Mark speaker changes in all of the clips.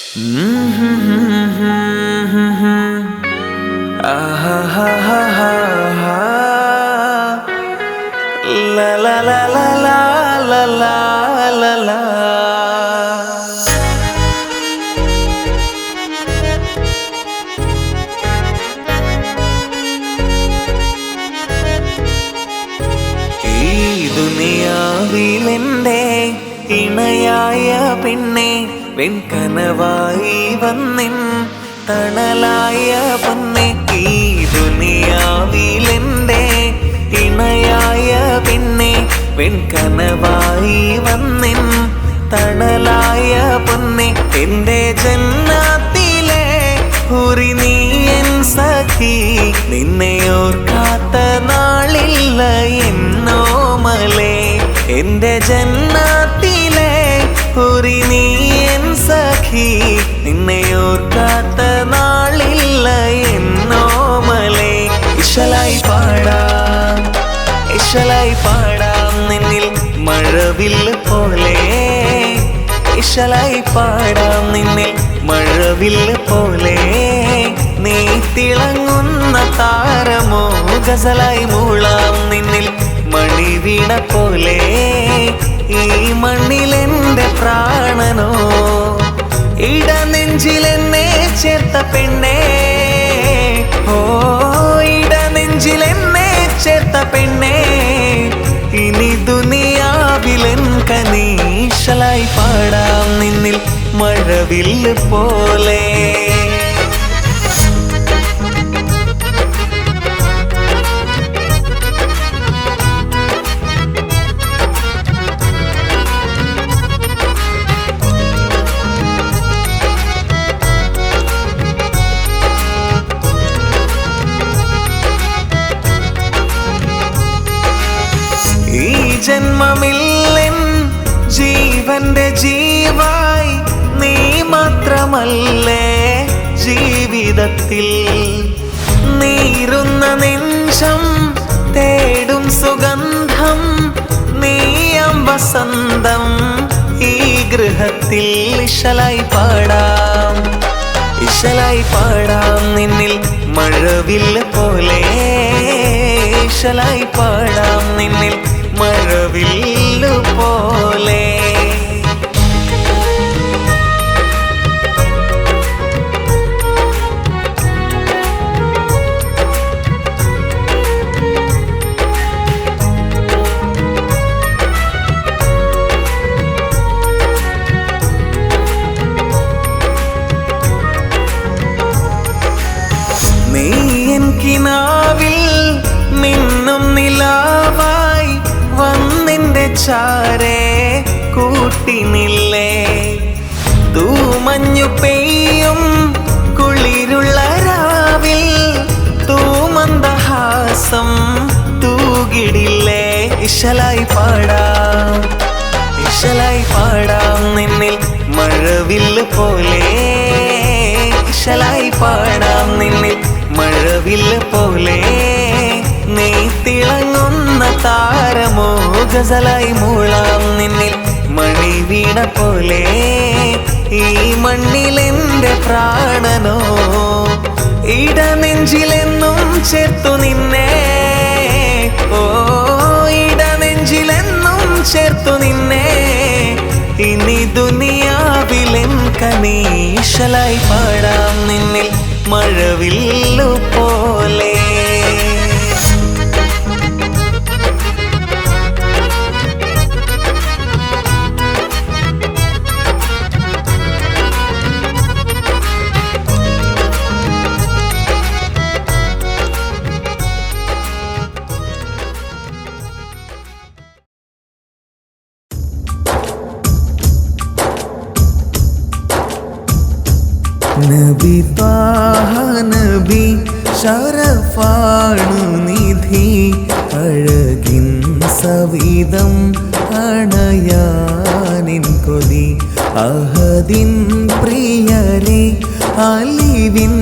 Speaker 1: La la la la la la la la la. ഈ ദുനിയാവിലെന്റെ ഇണയായ പെണ്ണെ വെൺകനവായി വന്നിൻ തണലായ പൊന്നെ. ഈ ദുനിയാവിലെന്റെ ഇണയായ പെണ്ണെ വെൺകനവായി വന്നിൻ തണലായ പൊന്നെ. എന്റെ ജന്നാത്തിലെ ഹുറി നീ എൻ സഖി, നിന്നെ ഓർക്കാത്ത നാളില്ല എന്നോമലേ. എന്റെ ജന്നാത്തിലെ ഹുറി നീ എൻ സഖി, നിന്നെ ഓർക്കാത്ത നാളില്ല എന്നോമലേ. ഇശലായി പാടാം, ഇശലായി പാടാം നിന്നിൽ മഴവില്ല് പോലെ. ഇശലായി പാടാം നിന്നിൽ മഴവില്ല് പോലെ. നീ തിളങ്ങുന്ന താരമോ, ഗസലായി മൂളാം നിന്നിൽ മണിവീണ പോലെ. ഈ മണ്ണിലെന്റെ പ്രാണനോ, ഇടനെഞ്ചിലെന്നെ ചേർത്ത പെണ്ണേ. ഓ ഇടനെഞ്ചിലെന്നെ ചേർത്ത പെണ്ണേ. ഇനി ദുനിയാവിലെൻ കനീശലായി പാടാം നിന്നിൽ മഴവില്ല് പോലെ. ഈ ജന്മമില്ലെൻ ജീവന്റെ ജീവായി നീ മാത്രമല്ലേ ജീവിതത്തിൽ. നീറുന്ന നെഞ്ചം തേടും സുഗന്ധം, നീയം വസന്തം ഈ ഗൃഹത്തിൽ. ഇശലായി പാടാം, ഇശലായി പാടാം നിന്നിൽ മഴവില്ല് പോലെ. ഇശലായി പാടാം നിന്നിൽ മഴവില്ല് പോലെ. നീ എൻ കിനാവിൽ മിന്നും നിലാവായി വന്നിന്റെ ചാരേ കൂട്ടിനില്ലേ. തൂമഞ്ഞു പെയ്യും കുളിരുള്ള രാവിൽ തൂമന്ദഹാസം തൂകിടില്ലേ. ഇശലായി പാടാം, ഇശലായി പാടാം നിന്നിൽ മഴവില്ല് പോലെ. ഇശലായി പാടാം നിന്നിൽ മഴവില്ല് പോലെ. നീ തിളങ്ങുന്ന താരമോ, ഗസലായി മൂളാം നിന്നിൽ മണിവീണ പോലെ. ഈ മണ്ണിലെന്റെ പ്രാണനോ, ഇടനെഞ്ചിലെന്നും ചേർത്തു നിന്നെ. ഓ ഇടനെഞ്ചിലെന്നും ചേർത്തു നിന്നെ. ഇനി ദുനിയാവിലെൻ കനീശലായി പാടാം നിന്നിൽ മഴവില്ലു പോലെ. നബി ത്വാഹ നബി ശരഫാണു നിധി, അഴകിൻ സവിധം അണയാനിൻ കൊതി. അഹദിൻ പ്രിയരെ അലിവിൻ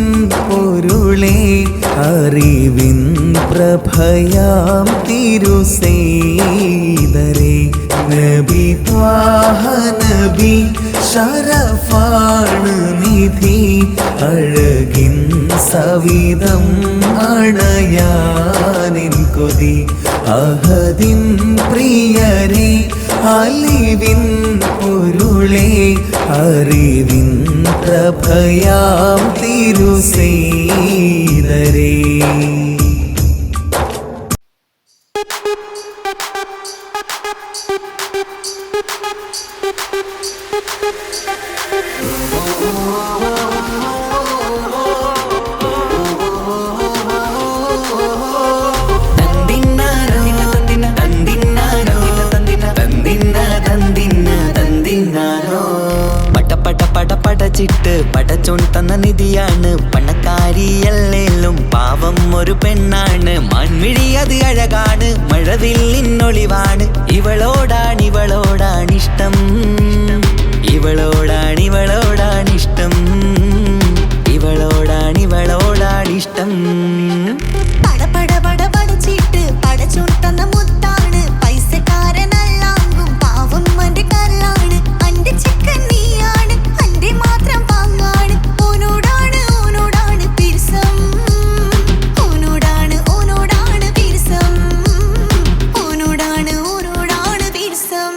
Speaker 1: പൊരുളെ, അറിവിൻ പ്രഭയാം തിരുസേദരെ. നബി ത്വാഹ നബി ഷറഫാണ് നിധി അഴകിൻ സവിധം അണയാനിൻ കൊതി അഹദിൻ പ്രിയരേ അലിവിൻ പൊരുളേ അറിവിൻ പ്രഭയാം തിരുസേദരേ.
Speaker 2: പടച്ചിട്ട് പടച്ചോൻ തന്ന നിധിയാണ് പണക്കാരിയല്ലേലും പാവം ഒരു പെണ്ണാണ്. മാൻമിഴി അത് അഴകാണ് മഴവില്ലിന്നൊളിവാണ്. ഇവളോടാണിഷ്ടം ഇവളോടാണിഷ്ടം ഇവളോടാണിഷ്ടം.
Speaker 3: പടച്ചിട്ട് പടച്ചോൻ തന്ന മുത്താണ് പൈസക്കാരനല്ലാങ്കും പാവം അന്റെ കരളാണ്. അന്റെ ചിക്കൻ നീയാണ് അന്റെ മാത്രം പാങ്ങാണ്. ഓനോടാണ് പിരിസം ഓനോടാണ് പിരിസം ഓനോടാണ് പിരിസം.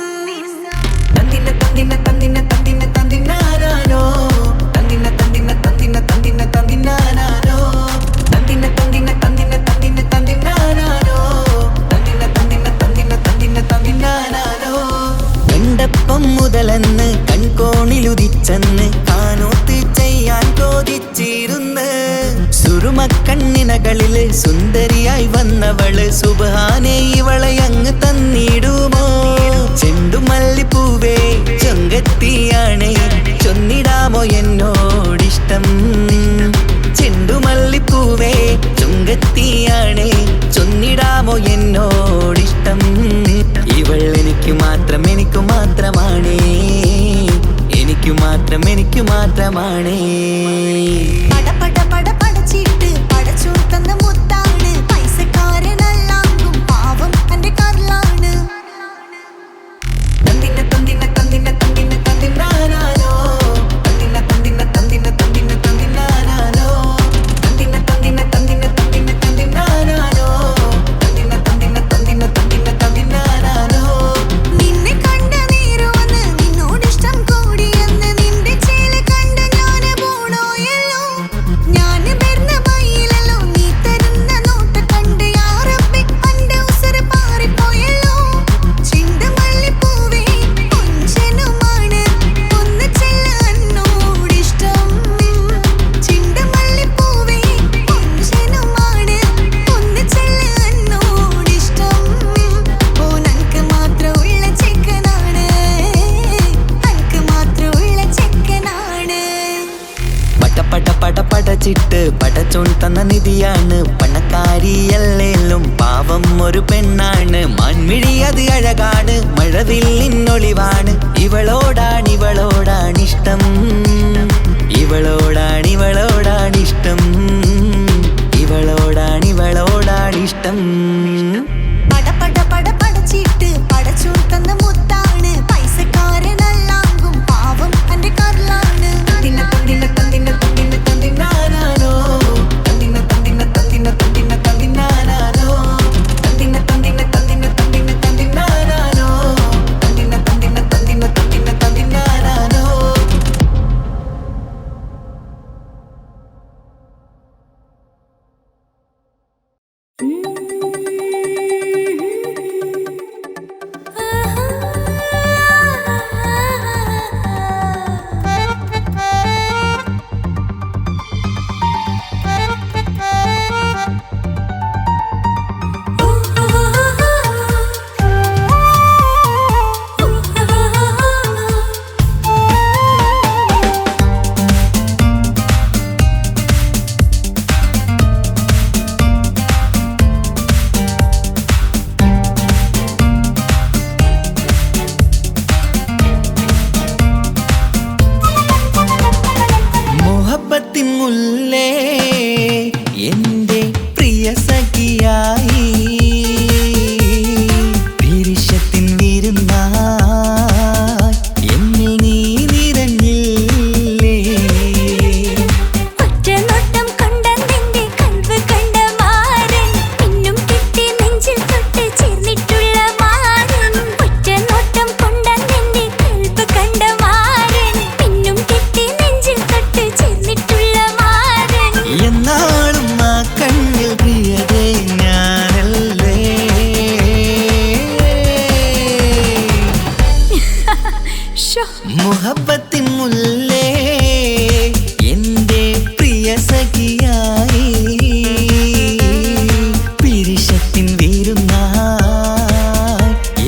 Speaker 2: തന്തിന തന്തിന തന്തിന തന്തിന തന്തിനാനോ തന്തിന തന്തിന തന്തിന തന്തിന തന്തിനാനോ തന്തിന തന്തിന തന്തിന തന്തിന തന്തിനാനോ തന്തിന തന്തിന തന്തിന തന്തിന തന്തിനാനോ. കണ്ടപ്പം മുതലെന്ന് കൺകോണിലുദിച്ചെന്ന് കാനോത്ത് ചെയ്യാൻ കോതിച്ചിരുന്ന് സുറുമക്കണ്ണിനകളില് സുന്ദരിയായി വന്നവള് സുബ്ഹാനേ ഇവളെ അങ്ങ് തന്നിടുമോ. ചെണ്ടുമല്ലിപ്പൂവേ ചൊങ്കത്തിയാണ് ചൊന്നിടാമോ എന്നോടിഷ്ടം. ചെണ്ടുമല്ലിപ്പൂവേ ചൊങ്കത്തിയാണ് ചൊന്നിടാമോ എന്നോടിഷ്ടം. ഇവൾ എനിക്ക് മാത്രമാണേ എനിക്ക് മാത്രമാണേ.
Speaker 3: പടച്ചിട്ട് പടച്ചോൻ തന്ന മുത്താണ് പൈസക്കാരനല്ലാങ്കും പാവം അന്റെ കരളാണ്.
Speaker 2: തന്തിന തന്തിന തന്തിന തന്തിന തന്തിനാനോ തന്തിന തന്തിന തന്തിന തന്തിന തന്തിനാനോ തന്തിന തന്തിന തന്തിന തന്തിന തന്തിനാനോ തന്തിന തന്തിന തന്തിന തന്തിന തന്തിനാനോ.
Speaker 3: നിന്നെ കണ്ട നേരമെന്ന് നിന്നോടിഷ്ടം കൂടിയെന്ന് നിന്റെ ചേല കണ്ട് ഞാന് പോണോയല്ലോ. ഞാന് വരുന്ന വഴിയിലല്ലോ നീ തരുന്ന നോട്ട കണ്ട് യാ റബ്ബി അന്റെ ഉസറ് പാറിപ്പോയല്ലോ. ചെണ്ടുമല്ലിപ്പൂവേ കൊഞ്ചനുമാണ് ഒന്ന് ചെല്ല എന്നോടിഷ്ടം. ചെണ്ടുമല്ലിപ്പൂവേ കൊഞ്ചനുമാണ് ഒന്ന് ചെല്ല എന്നോടിഷ്ടം. ഓനക്ക് മാത്രമുള്ള ചെക്കനാണ് അനക്ക് മാത്രമുള്ള ചെക്കനാണ്.
Speaker 2: പടച്ചിട്ട് പടച്ചോൻ തന്ന നിധിയാണ് പണക്കാരിയല്ലേലും പാവം ഒരു പെണ്ണാണ്. മാൻമിഴി അത് അഴകാണ് മഴവില്ലിന്നൊളിവാണ്. ഇവളോടാണിഷ്ടം ഇവളോടാണിഷ്ടം ഇവളോടാണിഷ്ടം.
Speaker 3: പടച്ചിട്ട് പടച്ചോൻ തന്ന മുത്താണ് പൈസക്കാരനല്ലാങ്കും പാവം അന്റെ കരളാണ്.
Speaker 2: തന്തിന തന്തിന തന്തിന തന്തിന തന്തിനാനോ തന്തിന തന്തിന തന്തിന തന്തിന തന്തിനാനോ തന്തിന തന്തിന തന്തിന തന്തിന തന്തിനാനോ തന്തിന തന്തിന തന്തിന തന്തിന തന്തിനാനോ. മുഹബ്ബത്തിൻ മുല്ലേ എന്റെ പ്രിയ സഖിയായി പിരിശത്തിൻ വീരുന്നായി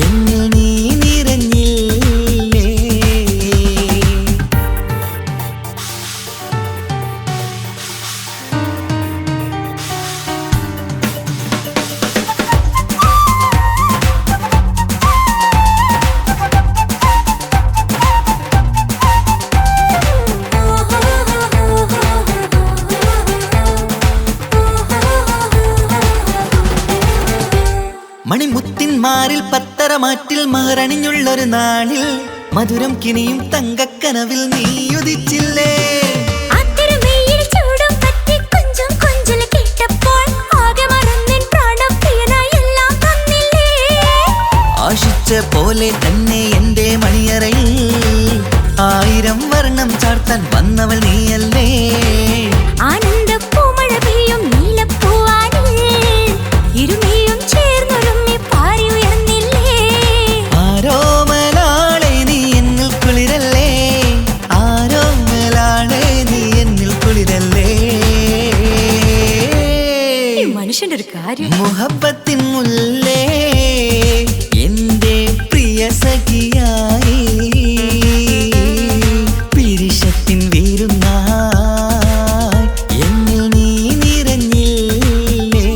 Speaker 2: എന്നിൽ നീ നിറഞ്ഞില്ലേ മണിമുത്തിന്മാരിൽ പത്തരമാറ്റിൽ മഹറണിഞ്ഞുള്ളൊരു നാളിൽ മധുരം കിനിയും തങ്കക്കനവിൽ നീ ഉദിച്ചില്ലേ ആശിച്ച പോലെ തന്നെ എന്റെ മണിയറയിൽ 1000 വർണ്ണം ചാർത്താൻ വന്നവൾ നീയല്ലേ ആരോമലാളെ നീ എന്നിൽ കുളിരല്ലേ ആരോമലാളെ നീ എന്നിൽ കുളിരല്ലേ
Speaker 3: മനുഷ്യന്റെ ഒരു കാര്യം
Speaker 2: മുഹബ്ബത്തിൻ മുല്ലേ എന്റെ പ്രിയ സഖിയായി പിരിശത്തിൻ വീരുന്നായി എന്നിൽ നീ നിറഞ്ഞില്ലേ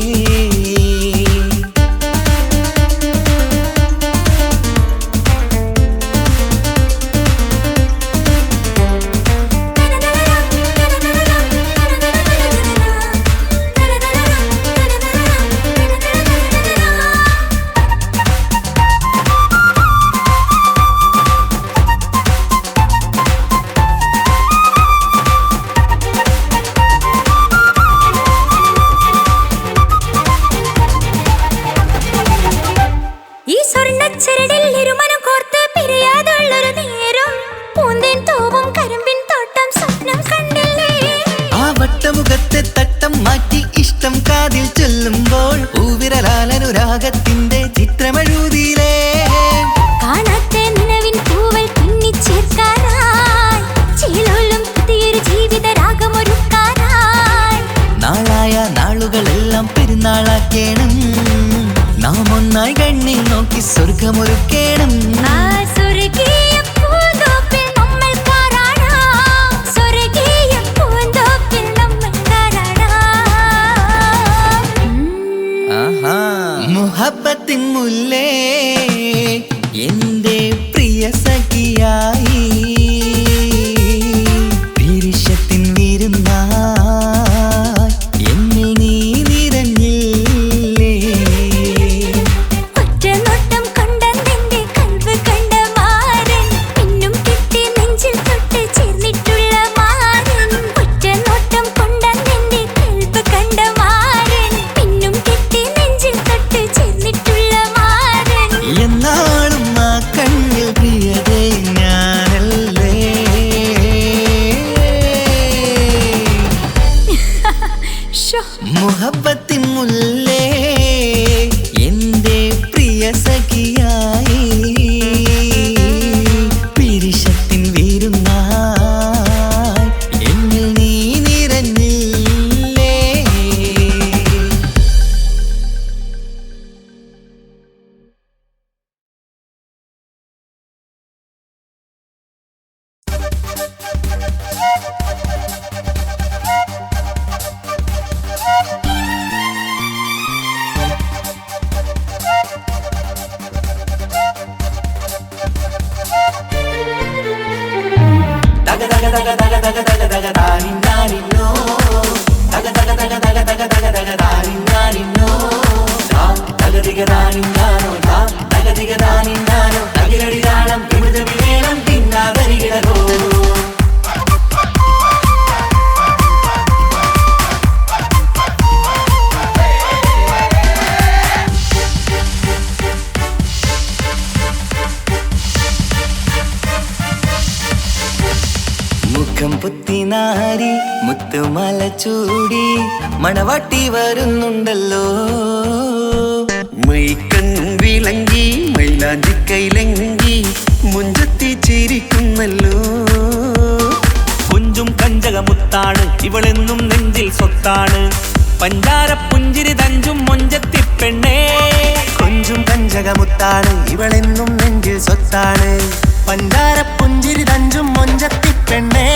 Speaker 3: ഈ സ്വർണ്ണച്ചരടിൽ ഇരുമനം കോർത്ത് പിരിയാതുള്ളൊരു നേരം പൂന്തേൻ തോവും കരിമ്പിൻ തോട്ടം സ്വപ്നം കണ്ടില്ലേ
Speaker 2: ആ വട്ടമുഖത്തെ തട്ടം മാറ്റി ഇഷ്ടം കാതിൽ ചൊല്ലുമ്പോൾ പൂവിരലാലനുരാഗത്തിന്റെ ചിത്രമെഴുതിയിലേ
Speaker 3: കാണാത്ത നിലവിൻ പൂവൽ പിന്നിച്ചേർക്കാനായി ചിലോലും പുതിയൊരു ജീവിത രാഗമൊരുക്കാനായി
Speaker 2: നാളായ നാളുകളെല്ലാം പെരുന്നാളാക്കേണം നാം ഒന്നായി കണ്ണിൽ നോക്കി സ്വർഗമൊരുക്കേണം
Speaker 3: ആ സ്വർഗീയ പൂന്തോപ്പിൽ നമ്മൾ പാറാടാം സ്വർഗീയ പൂന്തോപ്പിൽ നമ്മൾ പാറാടാം
Speaker 2: മുഹബ്ബത്തിൻ മുല്ലേ എന്റെ പ്രിയ സഖിയായി പിരിശത്തിൻ വീരുന്നായി എന്നിൽ നീ നിറഞ്ഞില്ലേ
Speaker 3: ഒറ്റ നോട്ടം കൊണ്ടെന്റെ കൽവ് കണ്ട മാരൻ പിന്നും കിട്ടി നെഞ്ചിൽ തൊട്ട് ചേർന്നിട്ടുള്ള മാരൻ ഒറ്റ നോട്ടം കൊണ്ടെന്റെ കൽവ് കണ്ട മാരൻ പിന്നും കിട്ടി നെഞ്ചിൽ തൊട്ട് ചേർന്നിട്ടുള്ള മാരൻ
Speaker 2: എന്നാളും ആ കണ്ണിൽ പ്രിയതേ ഞാനല്ലേ
Speaker 3: ഷോ
Speaker 2: മുഹബ്ബത്തിൻ മുല്ലേ എന്റെ പ്രിയ സഖിയായി പിരിശത്തിൻ വീരുന്നായി എന്നിൽ നീ നിറഞ്ഞില്ലേ മുഖം പുത്തിനാരി മുത്തുമല ചൂടി മണവാട്ടി വരുന്നുണ്ടല്ലോ
Speaker 1: മൈക്കൺ വിളങ്ങി മൈലാഞ്ചി കൈലങ്കി മുഞ്ചത്തി
Speaker 2: പുഞ്ചിരിക്കുന്നല്ലോ.
Speaker 1: കുഞ്ചും കഞ്ചകമുത്താണ് ഇവളെന്നും നെഞ്ചിൽ സ്വത്താണ്. പഞ്ചാര പുഞ്ചിരി തഞ്ചും മൊഞ്ചത്തി പെണ്ണേ.
Speaker 2: കൊഞ്ചും കഞ്ചകമുത്താണ് ഇവളെന്നും നെഞ്ചിൽ സ്വത്താണ്. പഞ്ചാര പുഞ്ചിരി തഞ്ചും മൊഞ്ചത്തി പെണ്ണേ.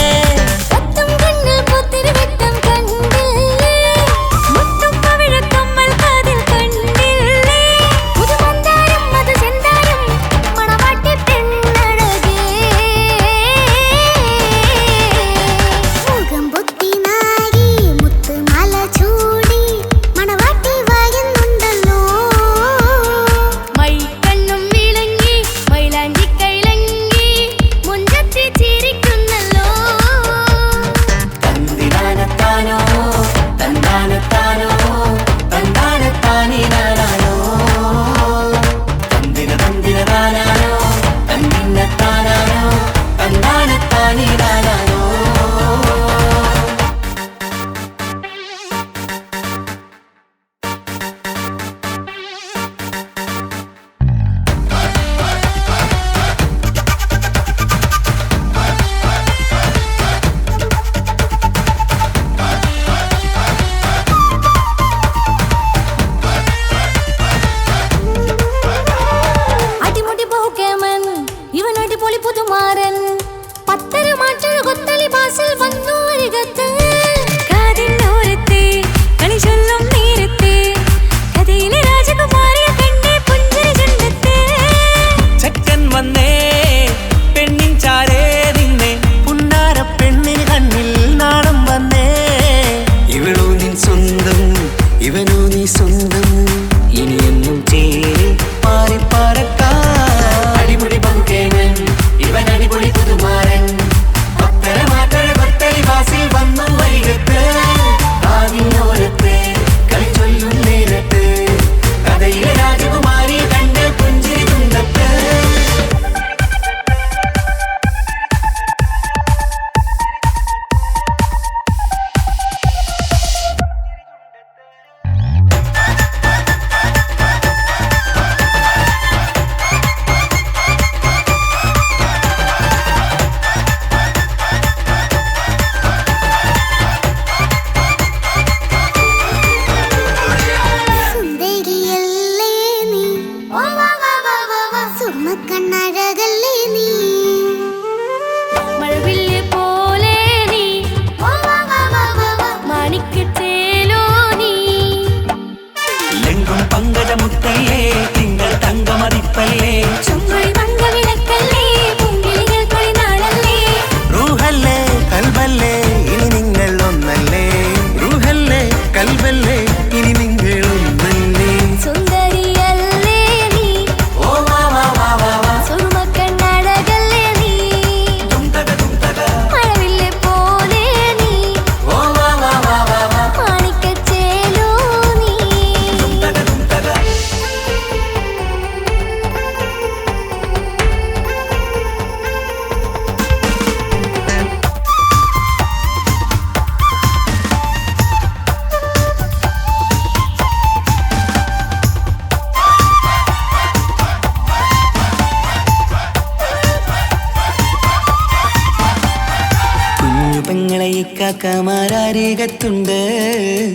Speaker 2: കാക്കമാരരികത്തുണ്ട്.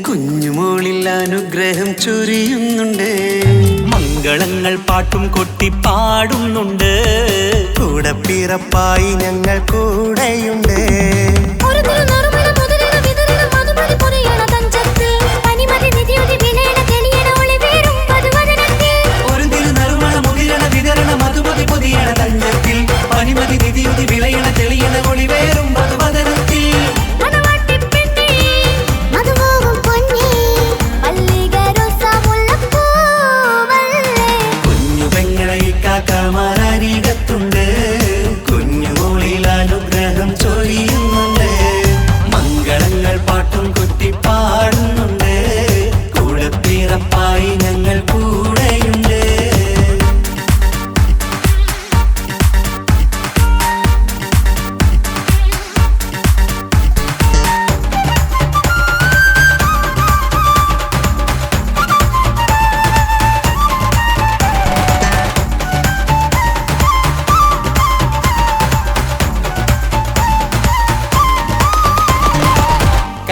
Speaker 2: കുഞ്ഞുമോളിൽ അനുഗ്രഹം ചൊരിയുന്നുണ്ട്.
Speaker 1: മംഗളങ്ങൾ പാട്ടും കൊട്ടി പാടുന്നുണ്ട്.
Speaker 2: കൂടെ പിറപ്പായി ഞങ്ങൾ കൂടെയുണ്ട്.
Speaker 1: പനിമതി നിധിയുതി വിളയണ തെളിയണ ഒളിവേറും മധുവദനത്തിൽ. കുഞ്ഞു പെങ്ങളെ കാക്കമാരരികത്തുണ്ട്. കുഞ്ഞുമോളിൽ അനുഗ്രഹം ചൊരി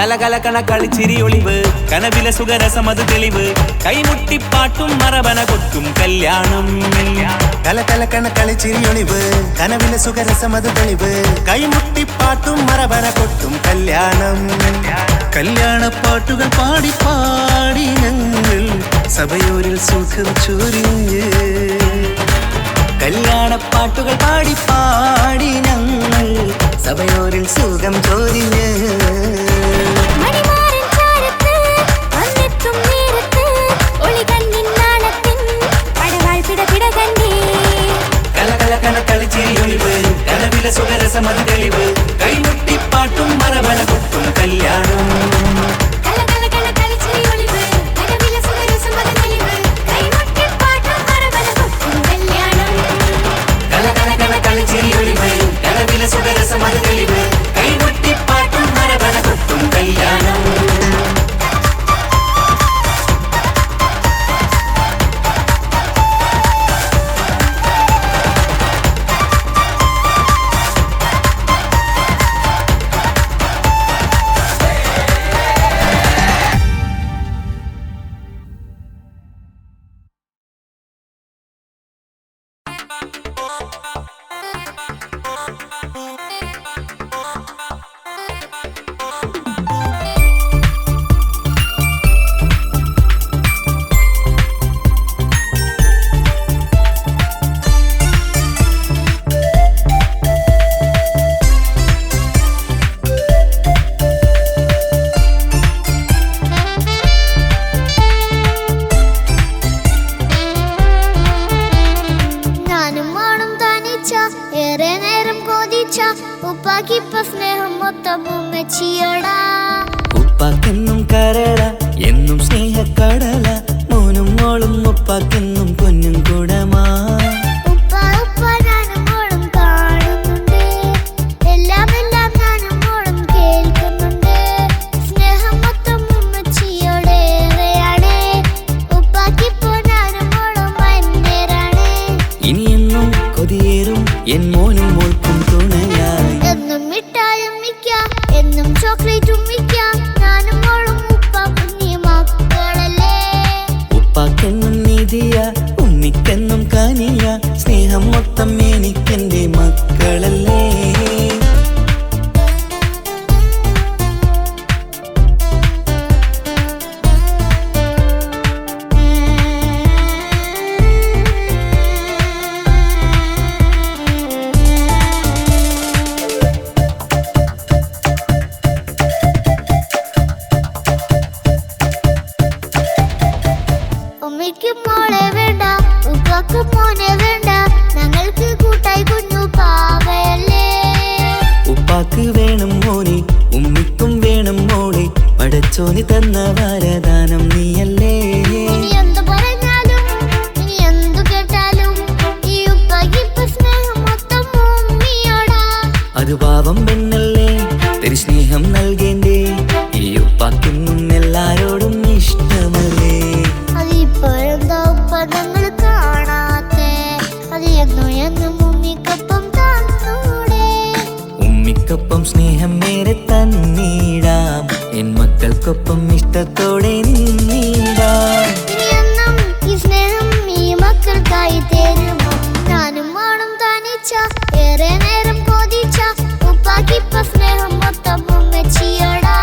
Speaker 1: കലകലകണ കളിച്ചിരി ഒളിവ് കനവിലെ സുഖരസമത് തെളിവ് കൈമുട്ടിപ്പാട്ടും മറവന കൊട്ടും കല്യാണം
Speaker 2: കലകലകണ കളിച്ചിരി ഒളിവ് കനവിലെ സുഖരസമത് തെളിവ് കൈമുട്ടിപ്പാട്ടും മറവന കൊട്ടും കല്യാണം കല്യാണപ്പാട്ടുകൾ പാടി പാടി ഞങ്ങൾ സഭയോരിൽ സുഖം ചൊരിഞ്ഞ് കല്യാണപ്പാട്ടുകൾ പാടി പാടി ഞങ്ങൾ സഭയോരിൽ സുഖം ചൊരിഞ്ഞ് കലകലകണ കളിച്ചിരി ഒളിവ് കനവിലെ സുഖരസമത് തെളിവ് കൈമുട്ടിപ്പാട്ടും മറവന കൊട്ടും കല്യാണം സുഖരസമത് തെളിവ് കൈമുട്ടിപ്പാട്ടും മറവന കൊട്ടും കല്യാണം ഉപ്പാക്കെന്നും കരട എന്നും സ്നേഹക്കടല മോനും മോളും ഉപ്പാക്കെന്നും പൊന്നും കുടമാ ഇനിയെന്നും കൊതിയേറും എൻ മോനും മോൾക്കും തുണയായി
Speaker 3: എന്നും മിഠായും മിക്കാം എന്നും ചോക്ലേറ്റും മിക്കാം ഞാനും മോളും ഉപ്പ കുഞ്ഞി മക്കളല്ലേ
Speaker 2: ഉപ്പാക്കെന്നും നീതിയ ഉമ്മിക്കെന്നും കാനിയ സ്നേഹം മൊത്തം എനിക്കെന്റെ മക്കളല്ലേ
Speaker 3: ഉമ്മയ്ക്ക് മോളെ വേണ്ട ഉപ്പാക്ക് മോനെ വേണ്ട ഞങ്ങൾക്ക് കൂട്ടായി കുഞ്ഞു പാവയല്ലേ
Speaker 2: ഉപ്പാക്ക് വേണം മോനെ ഉമ്മിക്കും വേണം മോളെ പടച്ചോന് തന്ന വരദാനം നീയല്ലേ
Speaker 3: ഇനി എന്ത് പറഞ്ഞാലും ഇനി എന്തു കേട്ടാലും ഈ ഉപ്പാക്ക് ഇപ്പൊ സ്നേഹം മൊത്തം ഉമ്മിയോടാ
Speaker 2: അത് പാവം പെണ്ണല്ലേ തരി സ്നേഹം നൽകേണ്ടേ ഈ ഉപ്പാക്കെന്നും എല്ലാരോടും ഇഷ്ടമല്ലേ
Speaker 3: അതിപ്പോഴെന്താ ഉപ്പ ഞങ്ങൾ കാണാത്തെ അത് എന്നും എന്നും ഉമ്മിക്കൊപ്പം തന്നൂടെ
Speaker 2: ഉമ്മിക്കൊപ്പം സ്നേഹം നേരെ തന്നീടാം എൻ മക്കൾക്കൊപ്പം ഇഷ്ടത്തോടെ നിന്നീടാം
Speaker 3: ഇനി എന്നും ഈ സ്നേഹം ഈ മക്കൾക്കായി തരുമോ ഞാനും മോളും തനിച്ച ഏറെ നേരം കൊതിച്ച ഉപ്പാക്കിപ്പ സ്നേഹം മൊത്തം ഉമ്മച്ചിയോടാ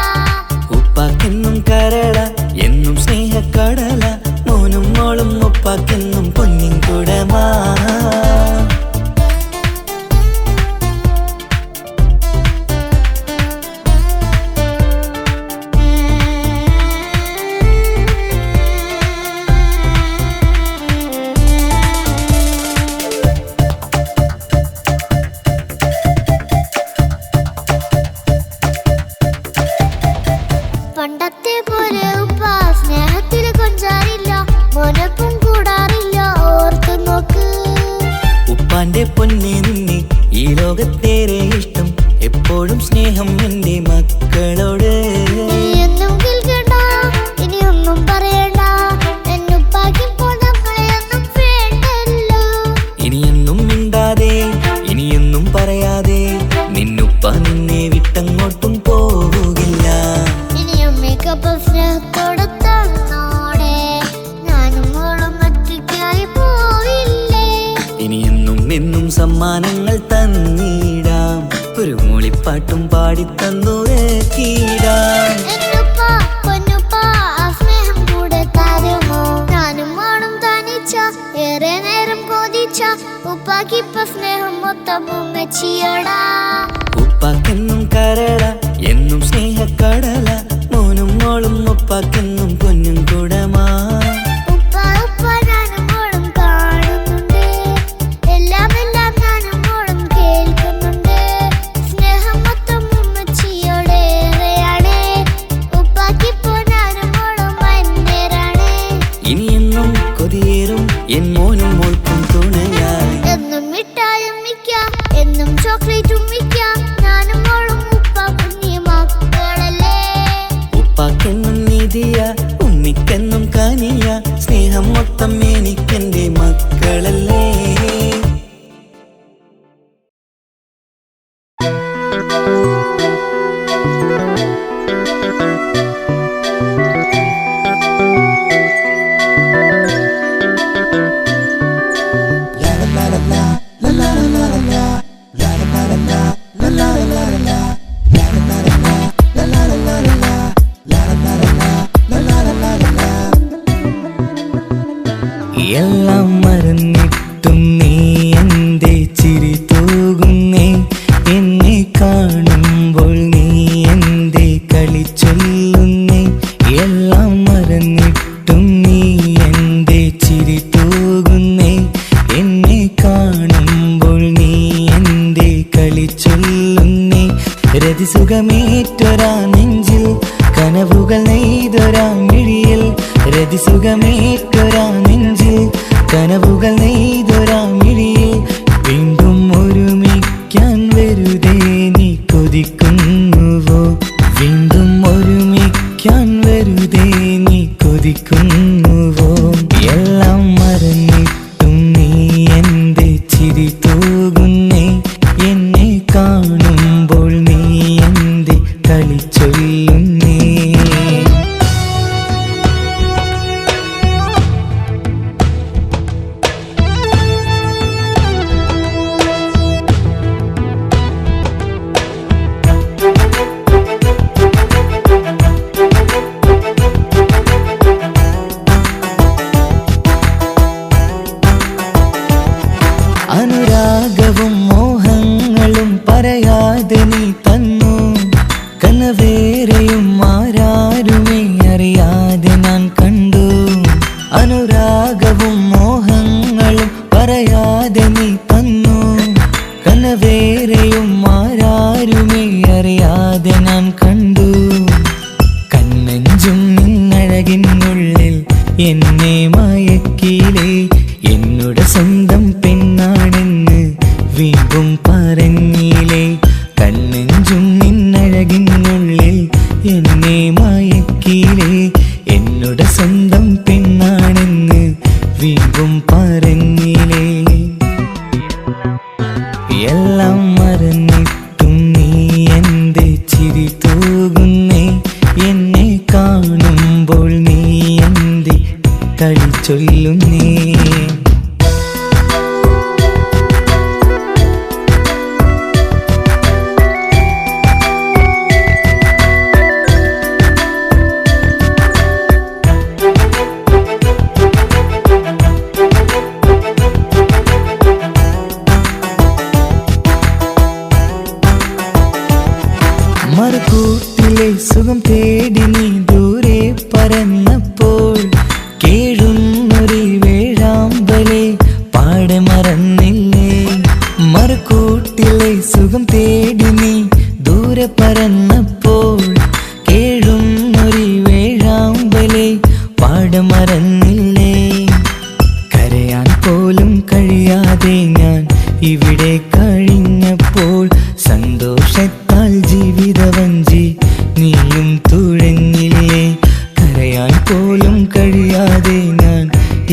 Speaker 2: ഉപ്പാക്കെന്നും കരട എന്നും സ്നേഹക്കടല മോനും മോളും ഉപ്പാക്കെന്നും പൊന്നിൻ കുടമാ
Speaker 3: പണ്ടത്തെ പോലെ ഉപ്പ സ്നേഹത്തിൽ കൊഞ്ചാറില്ല മോനൊപ്പം കൂടാറില്ല ഓർത്തു നോക്ക്
Speaker 2: ഉപ്പാന്റെ പൊന്നെ നിന്നെ ഈ ലോകത്തേറെ ഇഷ്ടം എപ്പോഴും സ്നേഹം എന്റെ മക്കളോട്
Speaker 3: എന്നും കേൾക്കണ്ട ഇനിയൊന്നും പറയണ്ട എന്നുപ്പാക്കിപ്പോൾ നമ്മളെയൊന്നും വേണ്ടല്ലോ
Speaker 2: ഇനിയൊന്നും മിണ്ടാതെ ഇനിയൊന്നും പറയാതെ നിന്നുപ്പ നിന്നെ വിട്ടങ്ങോട്ടും പോവുകില്ല
Speaker 1: പാട്ടും പാടിത്തന്നു കീടാൻ.
Speaker 4: ഏറെ നേരം കൊതിച്ച ഉപ്പാക്കിപ്പ സ്നേഹം മൊത്തം ഉമ്മച്ചിയോടാ.
Speaker 1: ഉപ്പാക്കെന്നും കരള എന്നും സ്നേഹക്കടല, മോനും മോളും ഉപ്പാക്കെന്നും പൊന്നും കുടമാ.
Speaker 4: ഉപ്പ ഉപ്പ ഞാനും മോളും കാണുന്നുണ്ട്, എല്ലാം എല്ലാം ഞാനും മോളും കേൾക്കുന്നുണ്ട്. സ്നേഹം മൊത്തം ഉമ്മച്ചിയോടേറെയാണ്, ഉപ്പാക്കിപ്പോ ഞാനും മോളും അന്യരാണ്.
Speaker 1: ഇനിയെന്നും കൊതിയേറും എൻ മോനും മോൾക്കും തുണയായി.
Speaker 4: എന്നും മിഠായും മിക്കാം, എന്നും ചോക്ലേറ്റും മിക്കാം, ഞാനും മോളും ഉപ്പ കുഞ്ഞി മക്കളല്ലേ.
Speaker 1: ഉപ്പാക്കെന്നും നീതിയ ഉണ്ണിക്കെന്നും കനിയ, സ്നേഹം മൊത്തം എനിക്കെന്റെ മക്കളല്ലേ. എല്ലാം മറന്നിട്ടും നീ എന്റെ ചിരി തൂകുന്നേ, എന്നെ കാണുമ്പോൾ നീ എന്റെ കളി ചൊല്ലുന്നേ. എല്ലാം മറന്നിട്ടും നീ എന്റെ ചിരി തൂകുന്നേ, എന്നെ കാണുമ്പോൾ നീ എന്റെ കളി ചൊല്ലുന്നേ. രതിസുഖമേറ്റൊരാ നെഞ്ചിൽ കനവുകൾ നെയ്തൊരാ മിഴിയിൽ, രതിസുഖമേറ്റൊരാ നെഞ്ചിൽ കനവുകൾ നെയ്തൊരാ മിഴിയിൽ. വീണ്ടും ഒരുമിക്കാൻ വെറുതെ നീ കൊതിക്കുന്നുവോ, വീണ്ടും ഒരുമിക്കാൻ വെറുതെ നീ കൊതിക്കുന്നുവോ. എല്ലാം മറന്നിട്ടും നീ എന്റെ ചിരി തൂകുന്നേ, എന്നെ കാണുമ്പോൾ നീ എന്റെ കളി ചൊല്ലുന്നേ. അനുരാഗവും മോഹങ്ങളും പറയാതെ നീ തന്നു, കനവേറെയും ആരാരുമേ അറിയാതെ ഞാൻ കണ്ടു. അനുരാഗവും മോഹങ്ങളും പറയാതെ നീ തന്നു, കനവേറെയും ആരാരുമേ അറിയാതെ ഞാൻ കണ്ടു. കണ്ണെഞ്ചും നിന്നഴകിനുള്ളിൽ എന്നെ മയക്കിയിലേ, എന്നോട് സ്വന്തം പെണ്ണാണെന്ന് വീണ്ടും പറഞ്ഞില്ലേ. കണ്ണെഞ്ചും നിന്നഴകിനുള്ളിൽ എന്നെ മയക്കിയിലേ, എന്നോട് സ്വന്തം പെണ്ണാണെന്ന് വീണ്ടും പറഞ്ഞില്ലേ. എല്ലാം മറന്നിട്ടും നീ എന്റെ ചിരി തൂകുന്നേ, എന്നെ കാണുമ്പോൾ നീ എന്റെ കളി ചൊല്ലുന്നേ. മറുകൂട്ടിലെ സുഖം തേടി നീ ദൂരെ പറന്നപ്പോൾ, കേഴുന്നൊരു വേഴാമ്പലെ പാടെ മറന്നില്ലേ. മറുകൂട്ടിലെ സുഖം തേടി നീ ദൂരെ പറന്നപ്പോൾ, കേഴുന്നൊരു വേഴാമ്പലെ പാടെ മറന്നില്ലേ. കരയാൻ പോലും കഴിയാതെ ഞാൻ ഇവിടെ കഴിഞ്ഞപ്പോൾ, സന്തോഷത്താൽ ജീവിതവഞ്ചി നീയും തുഴഞ്ഞില്ലേ. കരയാൻ പോലും കഴിയാതെ ഞാൻ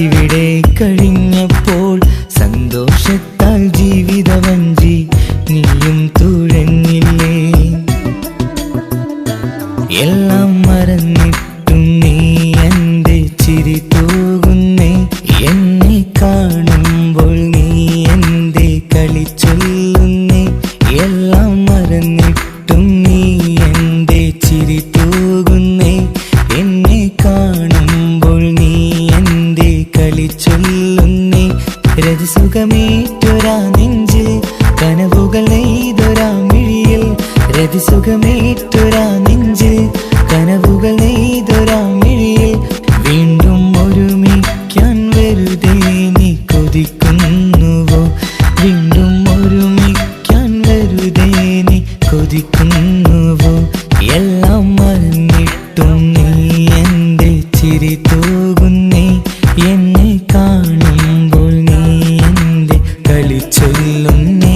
Speaker 1: ഇവിടെ കഴിഞ്ഞപ്പോൾ, സന്തോഷത്താൽ ജീവിതവഞ്ചി നീയും തുഴഞ്ഞില്ലേ. എല്ലാം മറന്നിട്ടും നീ എന്റെ ചിരി തൂകുന്നേ, എന്നെ കാണുമ്പോൾ നീ എന്റെ കളി ചൊല്ലുന്നേ. എല്ലാം മറന്നിട്ടും
Speaker 5: സുഖമേറ്റൊരാ നെഞ്ചിൽ കനവുകൾ നെയ്തൊരാ മിഴിയിൽ വീണ്ടും ഒരുമിക്കാൻ വെറുതെ നീ കൊതിക്കുന്നുവോ വീണ്ടും ഒരുമിക്കാൻ വെറുതെ നീ കൊതിക്കുന്നുവോ എല്ലാം മറന്നിട്ടും നീ എൻ്റെ ചിരി തൂകുന്നേ എന്നെ കാണുമ്പോൾ നീ എൻ്റെ കളി ചൊല്ലുന്നേ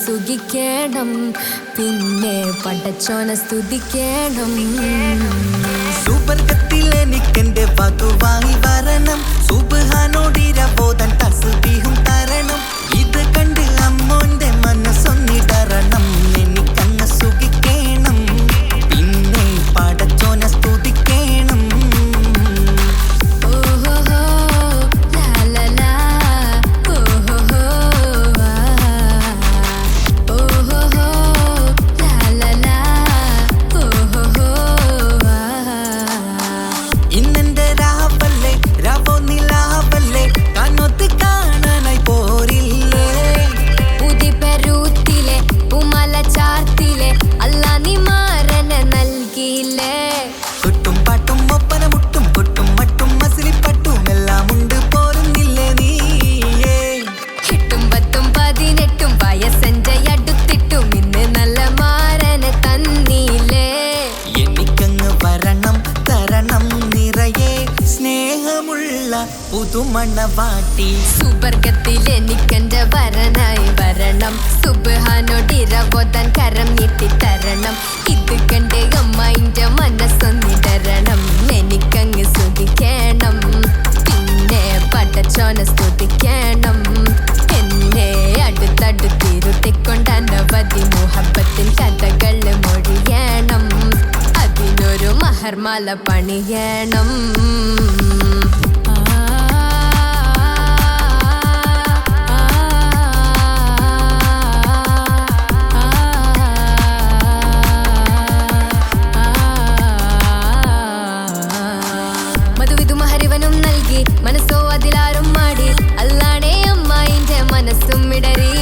Speaker 3: സുഖിക്കണം പിന്നെ പടച്ചോന സ്തുതിക്കണം
Speaker 5: സുബർഗത്തിൽ എനിക്കെന്റെ വധുവായി വരണം സുബ്ഹാനോടിരബോധൻ തസ്ബീഹും തരണം ഇത് കണ്ട് അമ്മോന്റെ മനസ്സൊന്നിടരണം എനിക്കങ്ങ് സുഖിക്കണം പിന്നെ പടച്ചോന സ്തുതിക്കണം പുതുമണവാട്ടി
Speaker 3: സുബർഗത്തിൽ എനിക്കെന്റെ വരനായി വരണം സുബ്ഹാനോടിരബോധൻ കരം നീട്ടിത്തരണം ഇത് കണ്ട് അമ്മയിന്റെ മനസ്സൊന്നിടരണം എനിക്കങ്ങ് സ്തുതിക്കണം പിന്നെ പടച്ചോന സ്തുതിക്കണം എന്നെ അടുത്തടുത്തിരുത്തിക്കൊണ്ട് അനവധി മുഹബത്തിൻ കഥകൾ മൊഴിയണം അതിനൊരു മഹർമാല പണിയണം മനസ്സോ അതിലാരും മാടി അല്ലാണേ അമ്മായിന്റെ മനസ്സും ഇടറി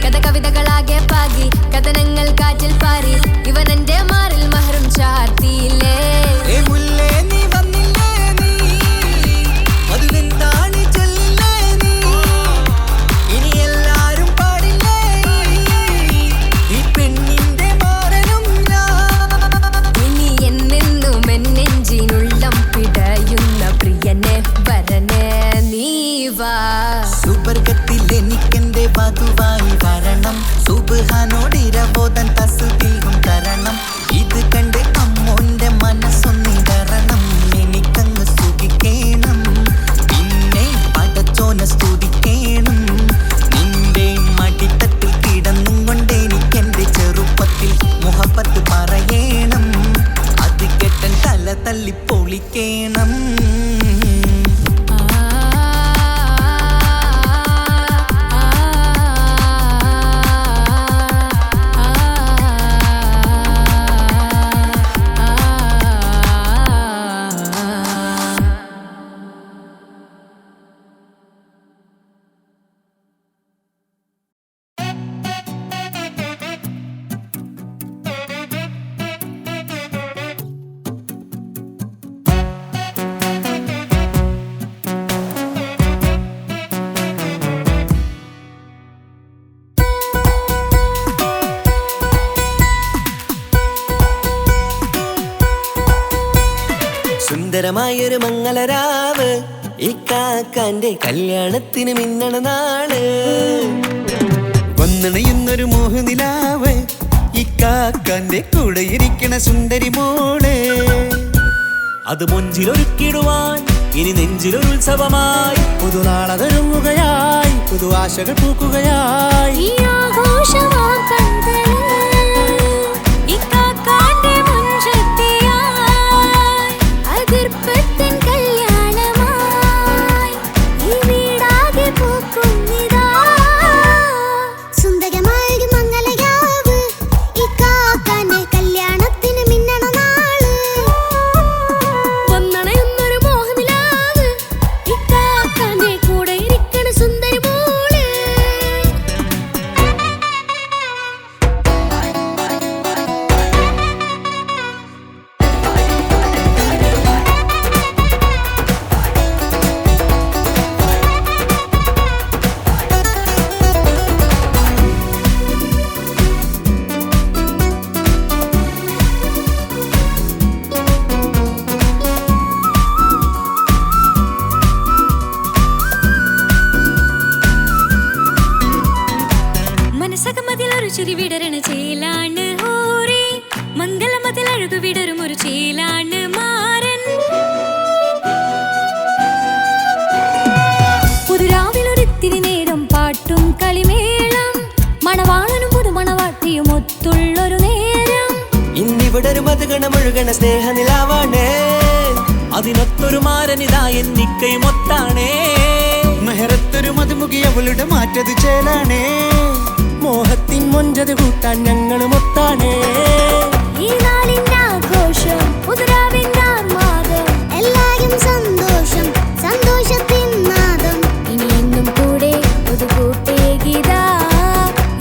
Speaker 3: കഥ കവിതകളാകെ പാകി കഥനങ്ങൾ കാറ്റിൽ പാറി ഇവനെന്റെ മാറിൽ മഹറും ചാർത്തിയില്ലേ
Speaker 5: സുബർഗത്തിൽ എനിക്കെന്റെ വധുവായി വരണം സുബ്ഹാനോടിരബോധൻ തസ്ബീഹും തരണം ഇത് കണ്ട് അമ്മോന്റെ മനസ്സൊന്നിടരണം എനിക്കങ്ങ് സുഖിക്കണം പിന്നെ പടച്ചോന സ്തുതിക്കണം നിന്റെ മടിത്തട്ടിൽ കിടന്നും കൊണ്ട് എനിക്കെന്റെ ചെറുപ്പത്തിൽ മുഹബത്ത് പറയണം അത് കെട്ടൻ തല തല്ലി പൊളിക്കണം സുന്ദരമായൊരു മംഗളരാവ് ഇക്കാക്കാന്റെ കല്യാണത്തിന് മിന്നണ നാള് വന്നണയുന്നൊരു മോഹനിലാവ് ഇക്കാക്കാന്റെ കൂടെ ഇരിക്കണ സുന്ദരി മോള് അത് മൊഞ്ചിലൊരുക്കിടുവാൻ
Speaker 2: ഇനി നെഞ്ചിലൊരു ഉത്സവമായി.
Speaker 5: പുതുനാളതൊരുങ്ങുകയായി, പുതുആശകൾ പൂക്കുകയായി.
Speaker 3: ഈ ആഘോഷമാം കൺകളിൽ ഇക്കാക്കാന്റെ മുൻചെത്തിയായി അതിർപ്പത്തിൻ കല്യാണമായി ഈ വീടാകെ പൂക്കുന്നിതാ. സുന്ദരമായൊരു മംഗലയാവ് ഇക്കാക്കാന്റെ കല്യാണത്തിന് മിന്നണ നാള്. വന്നണയുന്നൊരു മോഹനിലാവ് ഇക്കാക്കാന്റെ കൂടെ ഇരിക്കണ സുന്ദരി മോള്. മനസകമതിലൊരു ചിരി വിടരണ ചേലാണ് ഹോറി, മംഗലമതിൽ അഴകു വിടരും ഒരു ചേലാണ് മാരൻ. പുതുരാവിലൊരിത്തിരി നേരം പാട്ടും കളിമേളം, മണവാളനും പുതുമണവാട്ടിയും ഒത്തുള്ളൊരു നേരം.
Speaker 5: ഇന്നിവിടെ ഒരു മധുഗണമൊഴുകണ സ്നേഹനിലാവാണേ,
Speaker 2: അതിനൊത്തൊരു മാരനിതാ എന്നിക്കയും ഒത്താണേ.
Speaker 5: മെഹറത്തൊരു മധുമുഖി അവളുടെ മാറ്റത് ചേലാണേ. മോഹത്തിൻ മൊഞ്ചത് കൂട്ടാൻ ഞങ്ങളും ഒത്താണേ.
Speaker 3: ഈ നാളിന്റെ ആഘോഷം പുതുരാവിന്റെ ആർമാദം, എല്ലാരും സന്തോഷം സന്തോഷത്തിൻ നാദം. ഇനി എന്നും കൂടെ പുതുകൂട്ടേ ഗീതാ,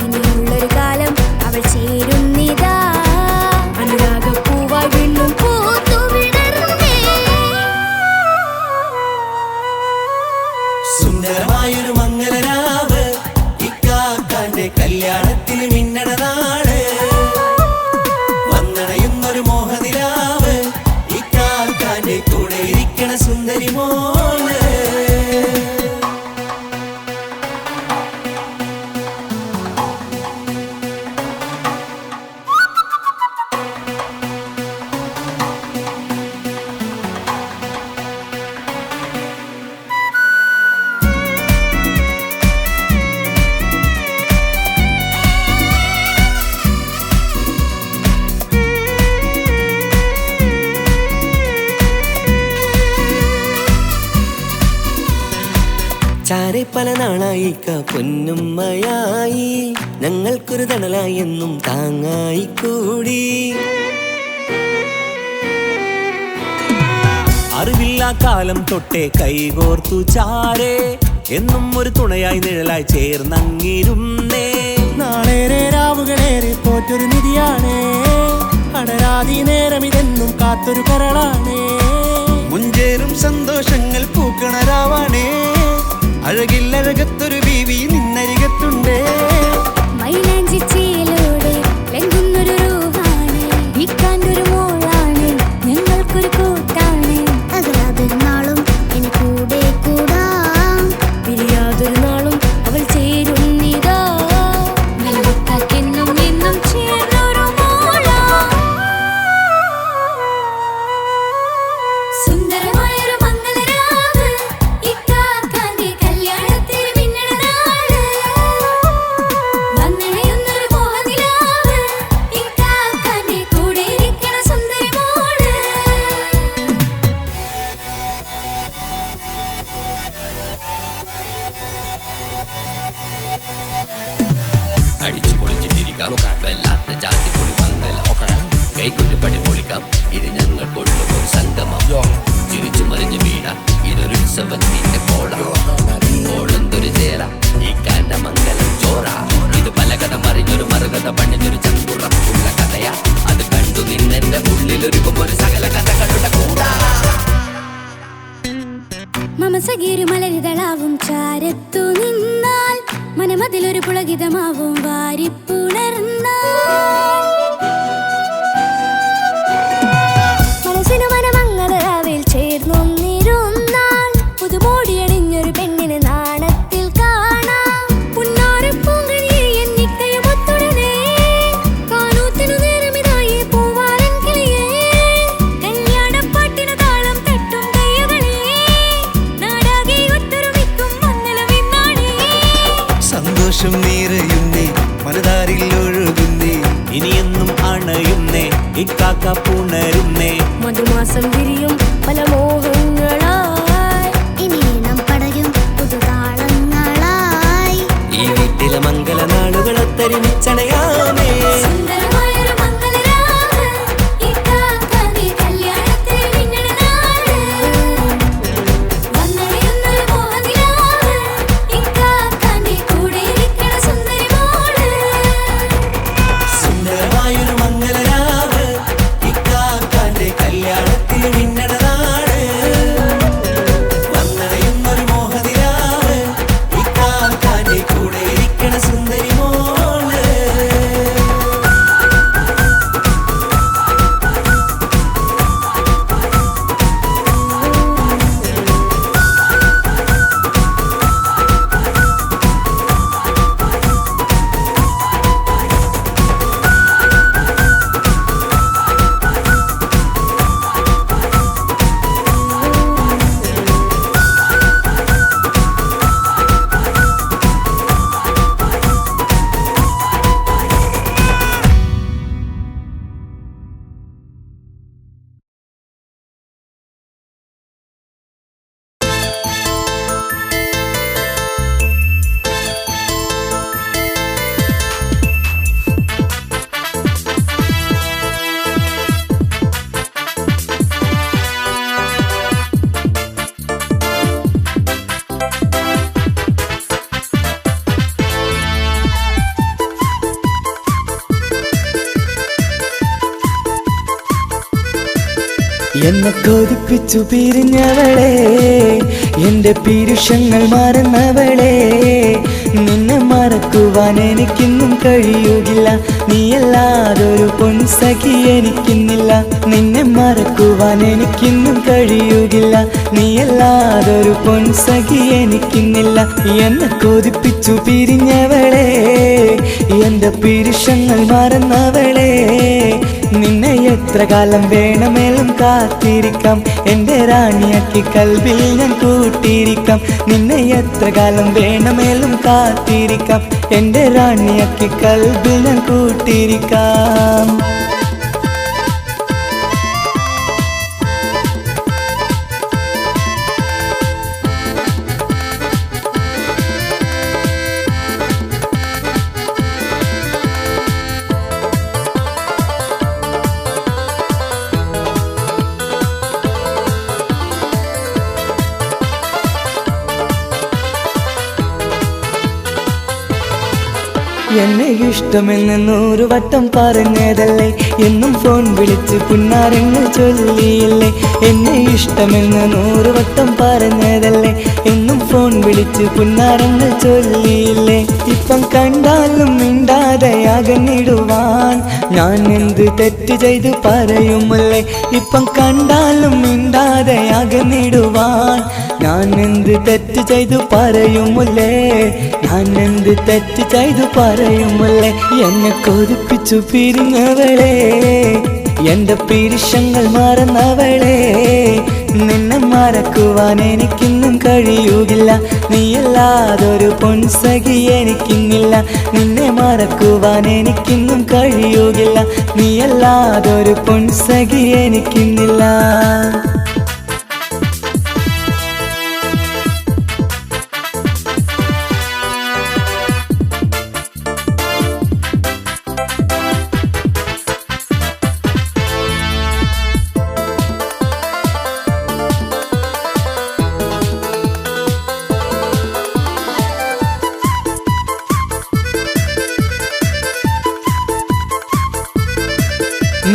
Speaker 3: ഇനിയുള്ളൊരു കാലം അവൾ ചേരുന്നിതാ. അനുരാഗപ്പൂവായി വീണ്ടും പൂത്തു വിടർന്നേ.
Speaker 2: സുന്ദരമായൊരു മംഗലരാവ് ഇക്കാക്കാന്റെ കല്യാണത്തിന് മിന്നണ നാള്. വന്നണയുന്നൊരു മോഹനിലാവ് ഇക്കാക്കാന്റെ കൂടെ ഇരിക്കണ സുന്ദരി മോള്.
Speaker 5: ചാരെ പല നാളായി പൊന്നുമ്മയായി, ഞങ്ങൾക്കൊരു തണലായി എന്നും താങ്ങായി കൂടി.
Speaker 2: അറിവില്ലാ കാലം തൊട്ടേ കൈകോർത്തു ചാരേ, എന്നും ഒരു തുണയായി നിഴലായി ചേർന്നങ്ങിരുന്നേ.
Speaker 5: നാളേറെ രാവുകളേറെ പോറ്റൊരു നിധിയാണേ, അടരാതി നേരം ഇതെന്നും കാത്തൊരു കരളാണേ. മുഞ്ചേറും സന്തോഷങ്ങൾ പൂക്കണരാവാണേ, അഴകില്ലഴകത്തൊരു ബീവി നിന്നരികത്തുണ്ടേ.
Speaker 3: മൈലാഞ്ചി ചേലോടെ ലംഘുന്നൊരു രൂപാണ് ഇക്കാന്റൊരു മോളാണ്, ഞങ്ങൾക്കൊരു കൂട്ടാണ്. അകലാതൊരു നാളും ഇനി കൂടെ കൂടാം, പിരിയാതൊരു നാളും അവൾ ചേരുന്നിതാ. മലവക്കാക്കെന്നും എന്നും ചേർന്നൊരു മോളാ. സുന്ദരമായൊരു മംഗലരാവ് ഇക്കാക്കാന്റെ കല്യാണത്തിന് മിന്നണ നാള്. വന്നണയുന്നൊരു മോഹനിലാവ് ഇക്കാക്കാന്റെ കൂടെ ഇരിക്കണ സുന്ദരി മോള്.
Speaker 6: അടിച്ചു പൊളിച്ചിട്ടിരിക്കാം, വല്ലാത്ത ജാതി പൊളി മംഗലം. കൈകൊണ്ടു പടി പൊളിക്കാം, ഇത് ഞങ്ങൾ കൊള്ളും ഒരു സംഗമം. ചിരിച്ചു മറിഞ്ഞ് വീടാം, ഇതൊരു ഉത്സവത്തിന്റെ കോളം. കോളന്തൊരു ചേര ഈ കാന്റ മംഗലം ചോറ. ഇത് പല കഥ മറിഞ്ഞൊരു മറുകഥ പണിഞ്ഞൊരു ചങ്കുറപ്പുള്ള കഥയാ. അത് കണ്ടു നിന്നെന്റെ ഉള്ളിലൊരുക്കും ഒരു സകല കഥകളുടെ കൂടാ.
Speaker 3: മമസഗീരു മലരിതളാവും ചാരത്തു നിന്നാൽ, മനമതിലൊരു പുളകിതമാവും വാരിപ്പുണർന്നാൽ. മനസ്സിനു മനമംഗലരാവിൽ ചേർന്നൊന്നിരുന്നാൽ, പുതുമോടിയണിഞ്ഞൊരു പെണ്ണിന് നാണത്തിൽ കാണാം. പുന്നാരപ്പൂങ്കണിയെ എന്നിക്കയും ഒത്തുടനെ കാനൂത്തിനു നേരമിതായി പൂവാലൻ കിളിയേ. കല്യാണപ്പാട്ടിനു താളം തട്ടും കയ്യുകളേ.
Speaker 1: ഇക്കാക്ക പുണരുന്നേ.
Speaker 7: മധുമാസം വിരിയും പല മോഹങ്ങളായി
Speaker 4: ഇനി നാം പടരും പുതുതാളങ്ങളായി
Speaker 1: ഈ വീട്ടിലെ മംഗളനാളുകൾ ഒത്തൊരുമിച്ചണയാമേ.
Speaker 3: സുന്ദരമായൊരു മംഗളരാവ് ഇക്കാക്കാന്റെ കല്യാണത്തിൽ മിന്നണ നാട് വന്നറിയുന്നൊരു മോഹനിലാവ് ഇക്കാക്കാന്റെ കൂടെ ഇരിക്കണ സുന്ദരി മോള്
Speaker 2: സുന്ദരമായൊരു മംഗളരാവ് ഇക്കാക്കാന്റെ കല്യാണത്തിൽ മിന്നണ നാട് വന്നറിയുന്നൊരു മോഹനിലാവ് ഇക്കാക്കാന്റെ കൂടെ ഇരിക്കണ സുന്ദരി മോള്.
Speaker 5: എന്നെ കൊതിപ്പിച്ചു പിരിഞ്ഞവളെ, എന്റെ പീരുഷങ്ങൾ മറന്നവളെ, നിന്നെ മറക്കുവാൻ എനിക്കിന്നും കഴിയുകില്ല, നീയല്ലാതൊരു പൊൻസഖി എനിക്കിന്നില്ല. നിന്നെ മറക്കുവാൻ എനിക്കിന്നും കഴിയുകില്ല, നീയല്ലാതൊരു പൊൻസഖി എനിക്കിന്നില്ല. എന്നെ കൊതിപ്പിച്ചു പിരിഞ്ഞവളെ, എന്റെ പീരുഷങ്ങൾ മറന്നവളെ, നിന്നെ എത്ര കാലം വേണമെങ്കിലും കാത്തിരിക്കാം, എന്റെ റാണിയാക്കി കൽവിൽ ഞാൻ കൂട്ടിയിരിക്കാം. നിന്നെ എത്ര കാലം വേണമെങ്കിലും കാത്തിരിക്കാം, എന്റെ റാണിയാക്കി കൽവിൽ ഞാൻ കൂട്ടിയിരിക്കാം. എന്നെ ഇഷ്ടമെന്ന് 100 വട്ടം പറഞ്ഞതല്ലേ, എന്നും ഫോൺ വിളിച്ച് പുന്നാരങ്ങൾ ചൊല്ലിയില്ലേ. എന്നെ ഇഷ്ടമെന്ന് 100 വട്ടം പറഞ്ഞതല്ലേ, എന്നും ഫോൺ വിളിച്ച് പുന്നാരങ്ങൾ ചൊല്ലിയില്ലേ. ഇപ്പം കണ്ടാലും മിണ്ടാതെ അകന്നിടുവാൻ ഞാൻ എന്ത് തെറ്റ് ചെയ്ത് പറയുമല്ലേ. ഇപ്പം കണ്ടാലും മിണ്ടാതെ അകന്നിടുവാൻ ഞാൻ എന്ത് തെറ്റ് ചെയ്തു പറയുമല്ലേ, ഞാൻ എന്ത് തെറ്റ് ചെയ്തു പറയുമല്ലേ. എന്നെ കൊതിപ്പിച്ചു പിരിഞ്ഞവളെ, എന്റെ പീരുഷങ്ങൾ മറന്നവളെ, നിന്നെ മറക്കുവാൻ എനിക്കിന്നും കഴിയുകില്ല, നീയല്ലാതൊരു പൊൻസഖി എനിക്കിന്നില്ല. നിന്നെ മറക്കുവാൻ എനിക്കിന്നും കഴിയുകില്ല, നീയല്ലാതൊരു പൊൻസഖി എനിക്കിന്നില്ല.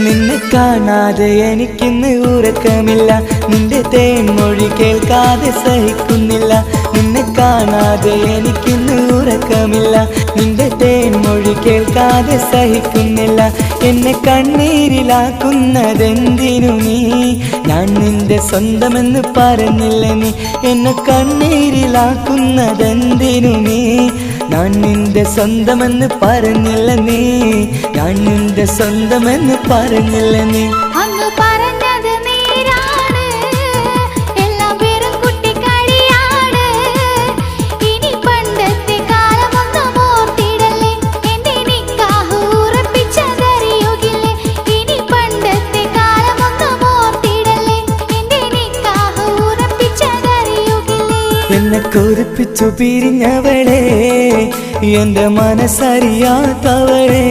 Speaker 5: നിന്നെ കാണാതെ എനിക്കിന്ന് ഉറക്കമില്ല, നിന്റെ തേൻമൊഴി കേൾക്കാതെ സഹിക്കുന്നില്ല. നിന്നെ കാണാതെ എനിക്കിന്ന് ഉറക്കമില്ല, നിന്റെ തേൻമൊഴി കേൾക്കാതെ സഹിക്കുന്നില്ല. എന്നെ കണ്ണീരിലാക്കുന്നതെന്തിനു നീ, ഞാൻ നിന്റെ സ്വന്തമെന്ന് പറഞ്ഞില്ല നീ. എന്നെ കണ്ണീരിലാക്കുന്നതെന്തിനു നീ, ഞാൻ നിന്റെ സ്വന്തമെന്ന് പറഞ്ഞില്ല നീ. ഞാൻ നിന്റെ സ്വന്തമെന്ന് പറഞ്ഞില്ല നീ.
Speaker 4: അങ്ങ് പറഞ്ഞത് നേരാണ്, എല്ലാം വെറും കുട്ടിക്കളിയാണ്. ഇനി പണ്ടത്തെ കാലമൊന്നും ഓർത്തിടല്ലേ, എന്റെ നിക്കാഹ് ഉറപ്പിച്ചതറിയുകില്ലേ. ഇനി പണ്ട്
Speaker 5: എന്നെ കൊതിപ്പിച്ചു പിരിഞ്ഞവളെ, എന്റെ മനസ്സറിയാത്തവളെ,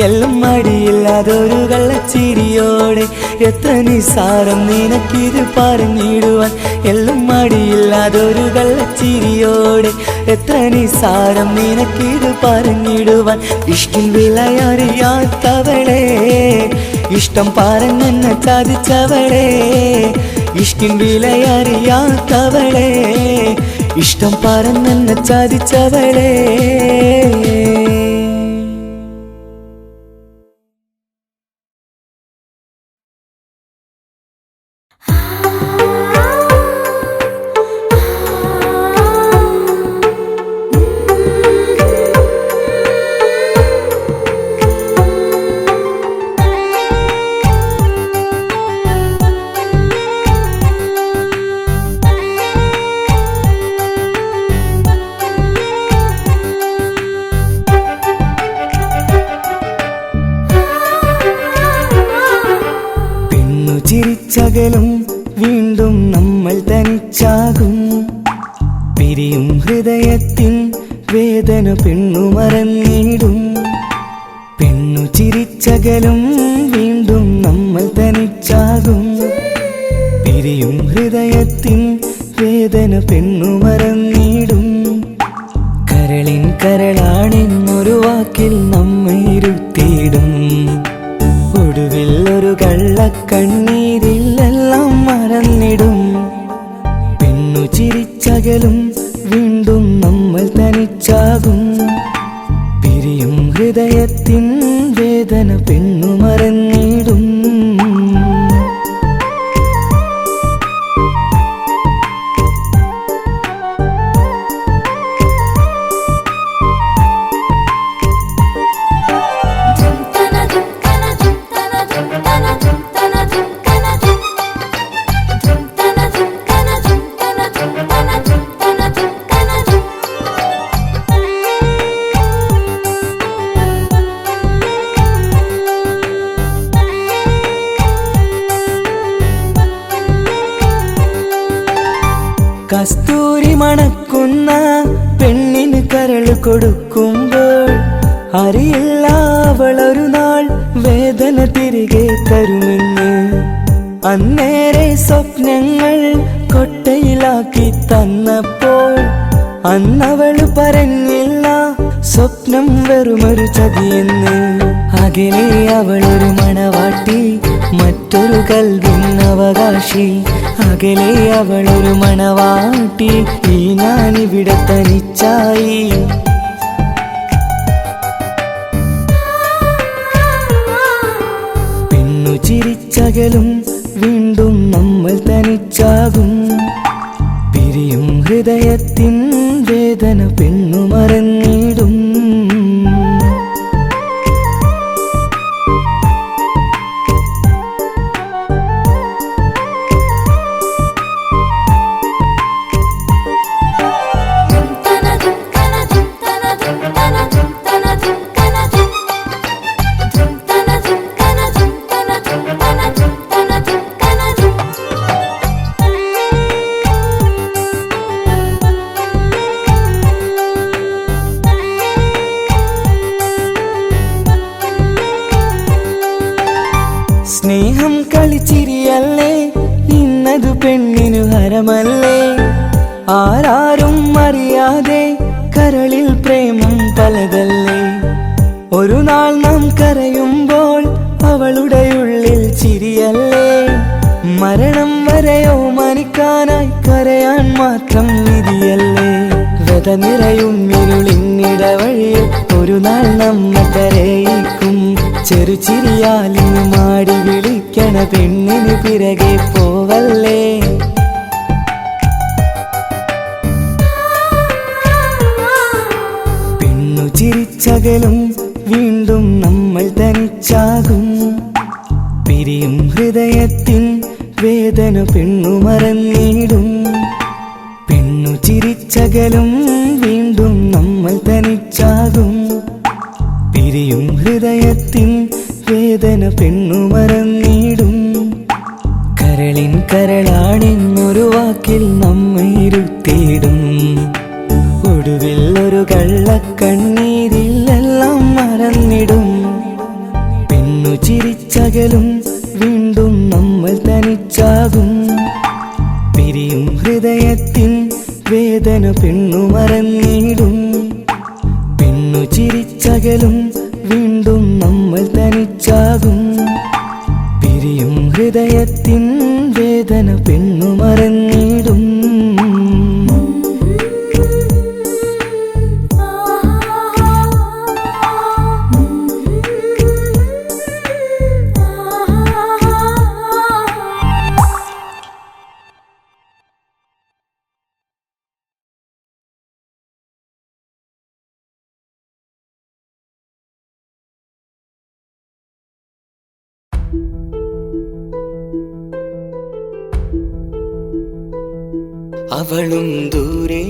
Speaker 5: എല്ലാം മടിയില്ലാതൊരു കള്ളച്ചിരിയോടെ എത്ര നിസാരം നിനക്കിത് പറഞ്ഞിടുവാൻ. എല്ലാം മടിയില്ലാതൊരു കള്ളച്ചിരിയോടെ എത്ര നിസാരം നിനക്കിത് പറഞ്ഞിടുവാൻ. ഇഷ്കിൻ വിലയറിയാത്തവളെ, ഇഷ്ടം പറഞ്ഞെന്നെ ചതിച്ചവളെ, ഇഷ്കിൻ വിലയറിയാത്തവളെ, ഇഷ്ടം പറഞ്ഞെന്നെ ചതിച്ചവളെ. ചിരിച്ചകലും വീണ്ടും നമ്മൾ തനിച്ചാകും. പിരിയും ഹൃദയത്തിൻ വേദന പെണ്ണു മറന്നിടും. പെണ്ണു ചിരിച്ചകലും വീണ്ടും നമ്മൾ തനിച്ചാകും. പിരിയും ഹൃദയത്തിൻ വേദന പെണ്ണു മറന്നിടും. കരളിൻ കരളാണെന്നൊരു വാക്കിൽ നമ്മെ ഇരുത്തിയിടും. ഒടുവിൽ ഒരു കള്ളക്കണ്ണീരിലെല്ലാം മറന്നിടും. പെണ്ണു ചിരിച്ചകലും വീണ്ടും നമ്മൾ തനിച്ചാകും. പിരിയും ഹൃദയത്തിൻ വേദന പെണ്ണു മറന്നിടും. കസ്തൂരി മണക്കുന്ന പെണ്ണിന് കരള് കൊടുക്കുമ്പോൾ അറിയില്ല അവളൊരു നാൾ വേദന തിരികെ തരുമെന്ന്. അന്നേരെ സ്വപ്നങ്ങൾ കൊട്ടയിലാക്കി തന്നപ്പോൾ അന്നവള് പറഞ്ഞില്ല സ്വപ്നം വെറുമൊരു ചതിയെന്ന്. അകലെ അവളൊരു മണവാട്ടി, മറ്റൊരു കൽവിൻ അവകാശി. അകലെ അവളൊരു മണവാട്ടി, ഈ ഞാനിവിടെ തനിച്ചായി. പെണ്ണു ചിരിച്ചകലും വീണ്ടും നമ്മൾ തനിച്ചാകും. പിരിയും ഹൃദയത്തിൻ വേദന പെണ്ണു മറന്നിടും. സ്നേഹം കളിച്ചിരിയല്ലേ, ഇന്നതു പെണ്ണിനു ഹരമല്ലേ. ആരാരും അറിയാതെ കരളിൽ പ്രേമം പലതല്ലേ. ഒരു നാൾ നാം കരയുമ്പോൾ അവളുടെ ഉള്ളിൽ ചിരിയല്ലേ. മരണം വരെയോ മനിക്കാനായി കരയാൻ മാത്രം വിധിയല്ലേ. വ്യത നിറയും ഇരുളിന്നിടവഴിയിൽ ഒരു നാൾ നമ്മെ കരയിക്കും. ചെറുചിരിയാലിന് മാടി വിളിക്കണ പെണ്ണിന് പിറകെ പോവല്ലേ. പെണ്ണു ചിരിച്ചകലും വീണ്ടും നമ്മൾ തനിച്ചാകും. പിരിയും ഹൃദയത്തിൻ വേദന പെണ്ണു മറന്നിടും. പെണ്ണു ചിരിച്ചകലും വീണ്ടും നമ്മൾ തനിച്ചാകും. പിരിയും ഹൃദയത്തിൻ വേദന പെണ്ണു മറന്നിടും. കരളിൻ കരളാണെന്നൊരു വാക്കിൽ നമ്മെ ഇരുത്തിയിടും. ഒടുവിൽ ഒരു കള്ളക്കണ്ണീരിലെല്ലാം മറന്നിടും. പെണ്ണു ചിരിച്ചകലും വീണ്ടും നമ്മൾ തനിച്ചാകും. പിരിയും ഹൃദയത്തിൻ വേദന പെണ്ണു മറന്നിടും. പെണ്ണു ചിരിച്ചകലും വീണ്ടും നമ്മൾ തനിച്ചാകും. പിരിയും ഹൃദയത്തിൻ വേദന പെണ്ണു മറന്നിടും. അവളും ദൂരെ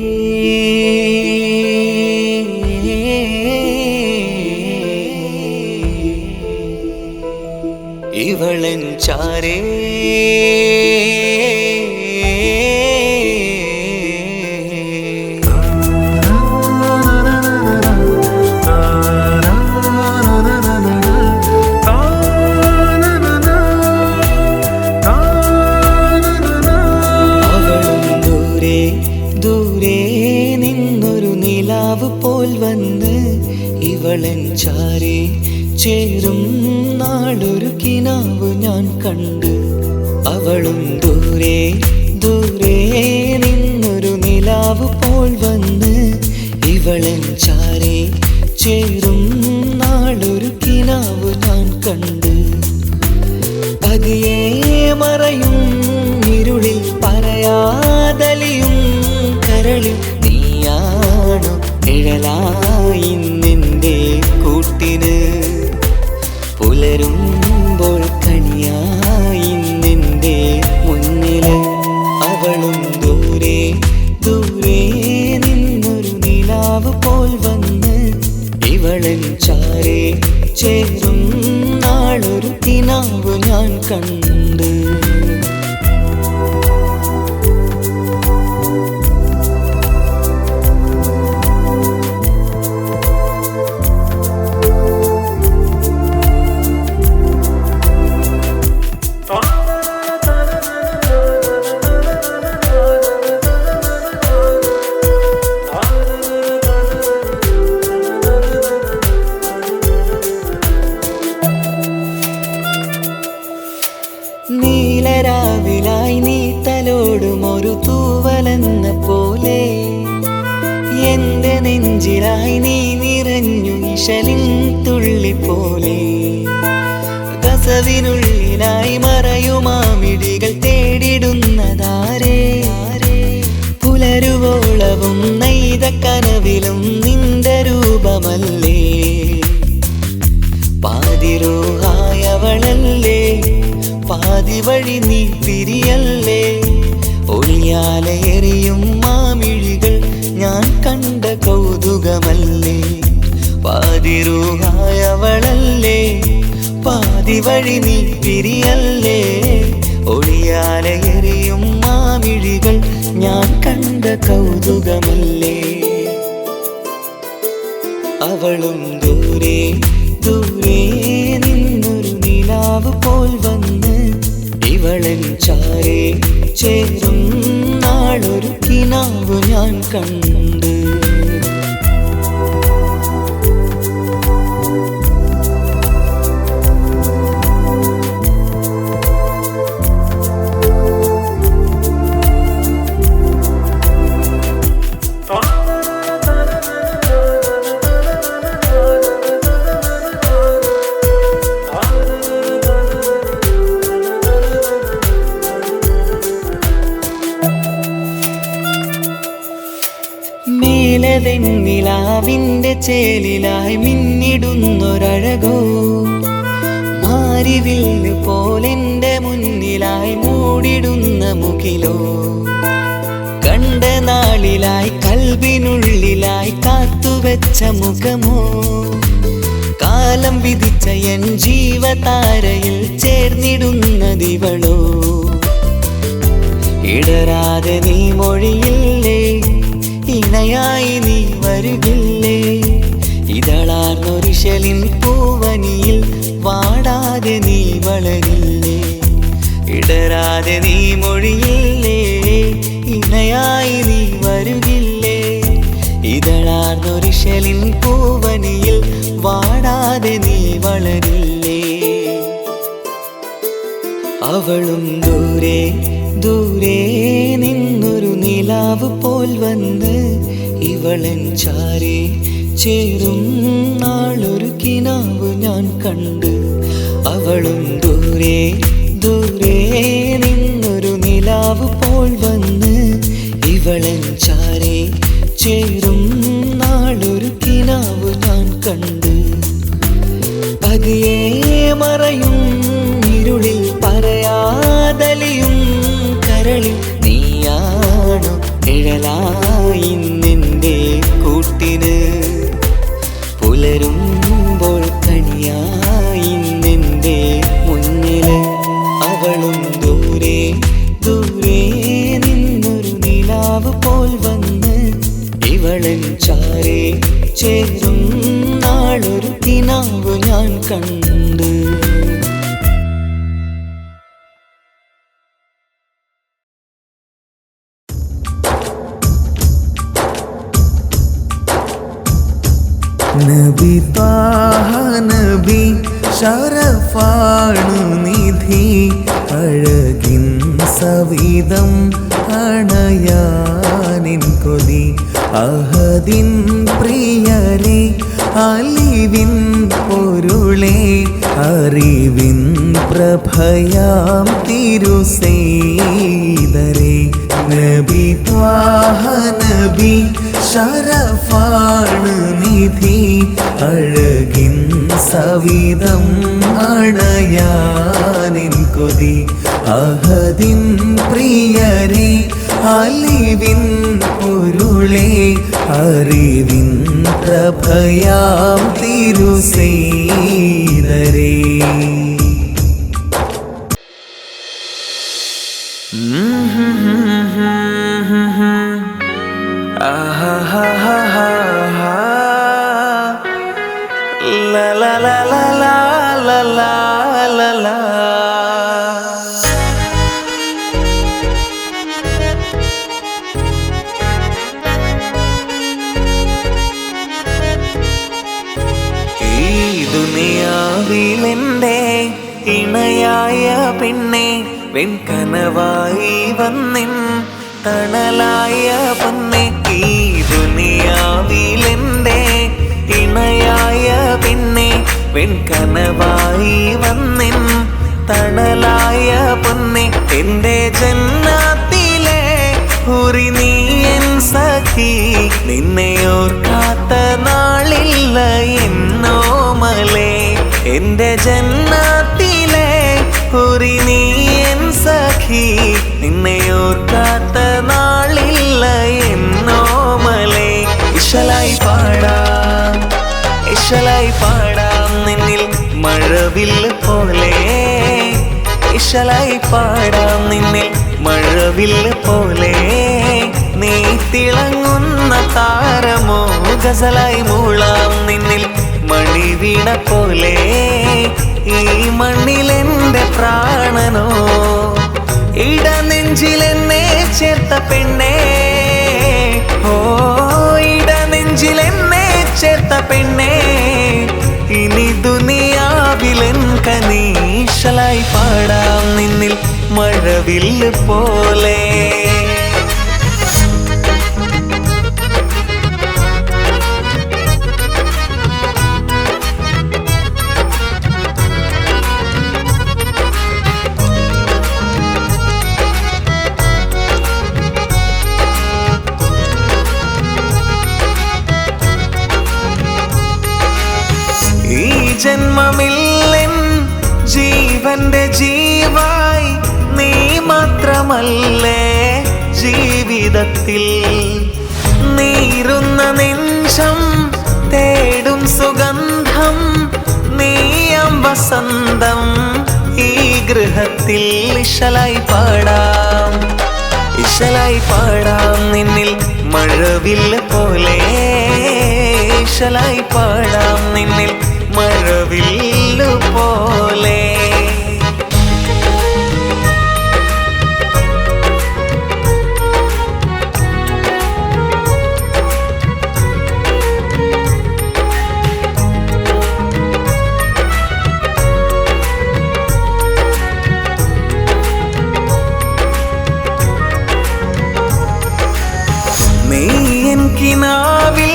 Speaker 5: ഇവളൻ ചാരേ. പോൽ വന്ന് ഇവളൻ ചാരേ ചേരും നാളൊരു കിനാവ് ഞാൻ കണ്ട്. അവളും ദൂരെ ദൂരെ നിന്നൊരു നിലാവ് പോൽ വന്ന് ഇവളൻ ചാരേ ചേരും നാളൊരു കിനാവ് ഞാൻ കണ്ട്. പതിയെ മറയും ഇരുളിൽ പറയാതലിയും കരളിൽ നീയാണു നിഴലായി നിന്റെ കൂട്ടിന്. പുലരുമ്പോൾ കണിയായി നിന്റെ മുന്നില്. അവളും ദൂരെ ദൂരെ നിന്നൊരു നിലാവ് പോൽ വന്ന് ഇവളൻ ചാരേ ചേരും നാളൊരു കിനാവ് ഞാൻ കണ്ട്. നീലരാവിലായി നീ തലോടും ഒരു തൂവലെന്ന പോലെ എന്റെ നെഞ്ചിലായി നീ നിറഞ്ഞു ഇശലിൻ തുള്ളി പോലെ. കസവിനുള്ളിലായി മറയുമാമിടികൾ തേടിടുന്നതാരേ. പുലരുവോളവും നെയ്ത കനവിലും നിന്റെ രൂപമല്ലേ. പാതിരോഹായവളല്ലേ പാതി വഴി നീ തിരിയല്ലേ. ഒളിയാലെ എറിയും മാമിഴികൾ ഞാൻ കണ്ട കൗതുകമല്ലേ. പാതിരൂഹായവളല്ലേ പാതി വഴി നീ തിരിയല്ലേ. ഒളിയാലെ എറിയും മാമിഴികൾ ഞാൻ കണ്ട കൗതുകമല്ലേ. അവളും ദൂരെ ദൂരെ നിന്നൊരു നിലാവ് പോൽ വന്ന് ഇവളൻ ചാരേ ചേരും നാളൊരു കിനാവ് ഞാൻ കണ്ട്. മേലതെന്നിലാവിന്റെ ചേലിലായി മിന്നിടുന്നൊരഴകോ. മാരിവില്ല് പോലെന്റെ മുന്നിലായി മൂടിടുന്ന മുകിലോ. കണ്ട നാളിലായി കൽബിനുള്ളിലായി കാത്തുവെച്ച മുഖമോ. കാലം വിധിച്ച എൻ ജീവതാരയിൽ ചേർന്നിടുന്നതിവളോ. ഇടരാതെ നീ മൊഴിയില്ലേ, ഇണയായി നീ വരുകില്ലേ? ഇതളാർന്നൊരിശലിൻ പൂവനിയിൽ വാടാതെ നീ വളരില്ലേ? ഇടരാതെ നീ മൊഴിയില്ലേ, ഇണയായി നീ വരുകില്ലേ? ഇതളാർന്നൊരിശലിൻ പൂവനിയിൽ വാടാതെ നീ വളരില്ലേ? അവളും ദൂരെ ദൂരെ നിന്നൊരു നിലാവ് പോൽ വന്ന് ഇവളൻ ചാരെ ചേരും നാളൊരു കിനാവ് ഞാൻ കണ്ട്. അവളും ദൂരെ ദൂരെ നിന്നൊരു നിലാവ് പോൽ വന്ന് ഇവളൻ ചാരെ ചേരും നാളൊരു കിനാവ് ഞാൻ കണ്ട്. പതിയെ മറയും ഇരുളിൽ പറയാതലിയും കരളിൽ നീയാണു നിഴലായി നിന്റെ കൂട്ടിന്. പുലരുമ്പോൾ കണിയായി നിന്റെ മുന്നില്. അവളും ദൂരെ ദൂരെ നിന്നൊരു നിലാവ് പോൽ വന്ന് ഇവളൻ ചാരെ ചേരും നാളൊരു കിനാവ് ഞാൻ കണ്ട്.
Speaker 1: നബി ത്വാഹ നബി ശരഫാണു നിധി, അഴകിൻ സവിധം അണയാനിൻ കൊതി. അഹദിൻ പ്രിയരെ അലിവിൻ പൊരുളെ, അറിവിൻ പ്രഭയാം തിരുസൈദരെ. നബി ത്വാഹ നബി ശരഫാണ് നിധി, അഴകിൻ സവിധം അണയാനിൻ കൊതി. അഹദിൻ പ്രിയരെ അലിവിൻ പൊരുളെ, അറിവിൻ പ്രഭയാം തിരുസൈദരെ.
Speaker 2: La la la la la la la la la. ഈ ദുനിയാവിലെന്റെ ഇണയായ പെണ്ണെ, വെൺകനവായി വന്നിൻ തണലായ പൊന്നെ. ഈ ദുനിയാവിലെന്റെ ഇണയായ പെണ്ണെ, വെൺകനവായി വന്നിൻ തണലായ പൊന്നെ. എന്റെ ജന്നാത്തിലെ ഹുറി നീ എൻ സഖി, നിന്നെ ഓർക്കാത്ത നാളില്ല എന്നോമലേ. എന്റെ ജന്നാത്തിലെ ഹുറി നീ എൻ സഖി, നിന്നെ ഓർക്കാത്ത നാളില്ല എന്നോമലേ. ഇശലായി പാടാം ഇശലായി പാടാം നിന്നിൽ മഴവില്ല് പോലെ. ഇശലായി പാടാം നിന്നിൽ മഴവില്ല് പോലെ. നീ തിളങ്ങുന്ന താരമോ, ഗസലായി മൂളാം നിന്നിൽ മണിവീണ പോലെ. ഈ മണ്ണിലെന്റെ പ്രാണനോ, ഇടനെഞ്ചിലെന്നെ ചേർത്ത പെണ്ണേ. ഓ ഇടനെഞ്ചിലെന്നെ ചേർത്ത പെണ്ണേ, ഇനി ദുനിയാവിലെൻ കനീശലായി പാടാം നിന്നിൽ മഴവില്ല് പോലെ. ജന്മമില്ലെൻ ജീവന്റെ ജീവായി നീ മാത്രമല്ലേ. ജീവിതത്തിൽ നീറുന്ന നിമിഷം തേടും സുഗന്ധം നീയം വസന്തം. ഈ ഗൃഹത്തിൽ ഇശലായി പാടാം
Speaker 1: ഇശലായി പാടാം നിന്നിൽ മഴവില്ല് പോലെ, ഇശലായി പാടാം നിന്നിൽ മഴവില്ല് പോലെ. നീയൻ കിനാവിൽ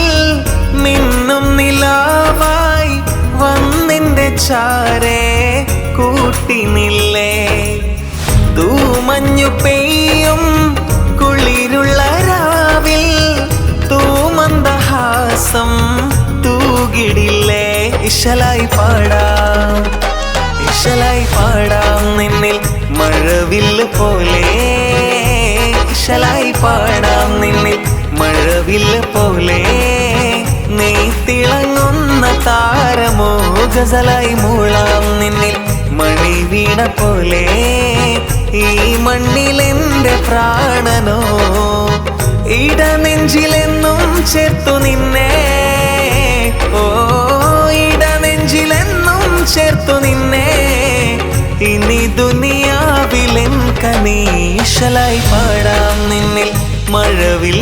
Speaker 1: മിന്നും നിലാവായി വന്നിന്റെ ചാരേ കൂട്ടിനില്ലേ. തൂമഞ്ഞു പെയ്യും കുളിരുള്ള രാവിൽ തൂമന്ദഹാസം തൂകിടില്ലേ. ഇശലായി പാടാം, ഇശലായി പാടാം നിന്നിൽ മഴവില്ല് പോലെ, ഇശലായി പാടാം നിന്നിൽ മഴവില്ല് പോലെ. നീ തിളങ്ങുന്ന താരമോ ഗസലായി മൂളാം നിന്നിൽ മണിവീണ പോലെ. ഈ മണ്ണിലെന്റെ പ്രാണനോ ഇടനെഞ്ചിലെന്നും ചേർത്തു നിന്നെ, ഓ ഇടനെഞ്ചിലെന്നും ചേർത്തു നിന്നെ. ഇനി ദുനിയാവിലെൻ കനീശലായി പാടാം നിന്നിൽ മഴവിൽ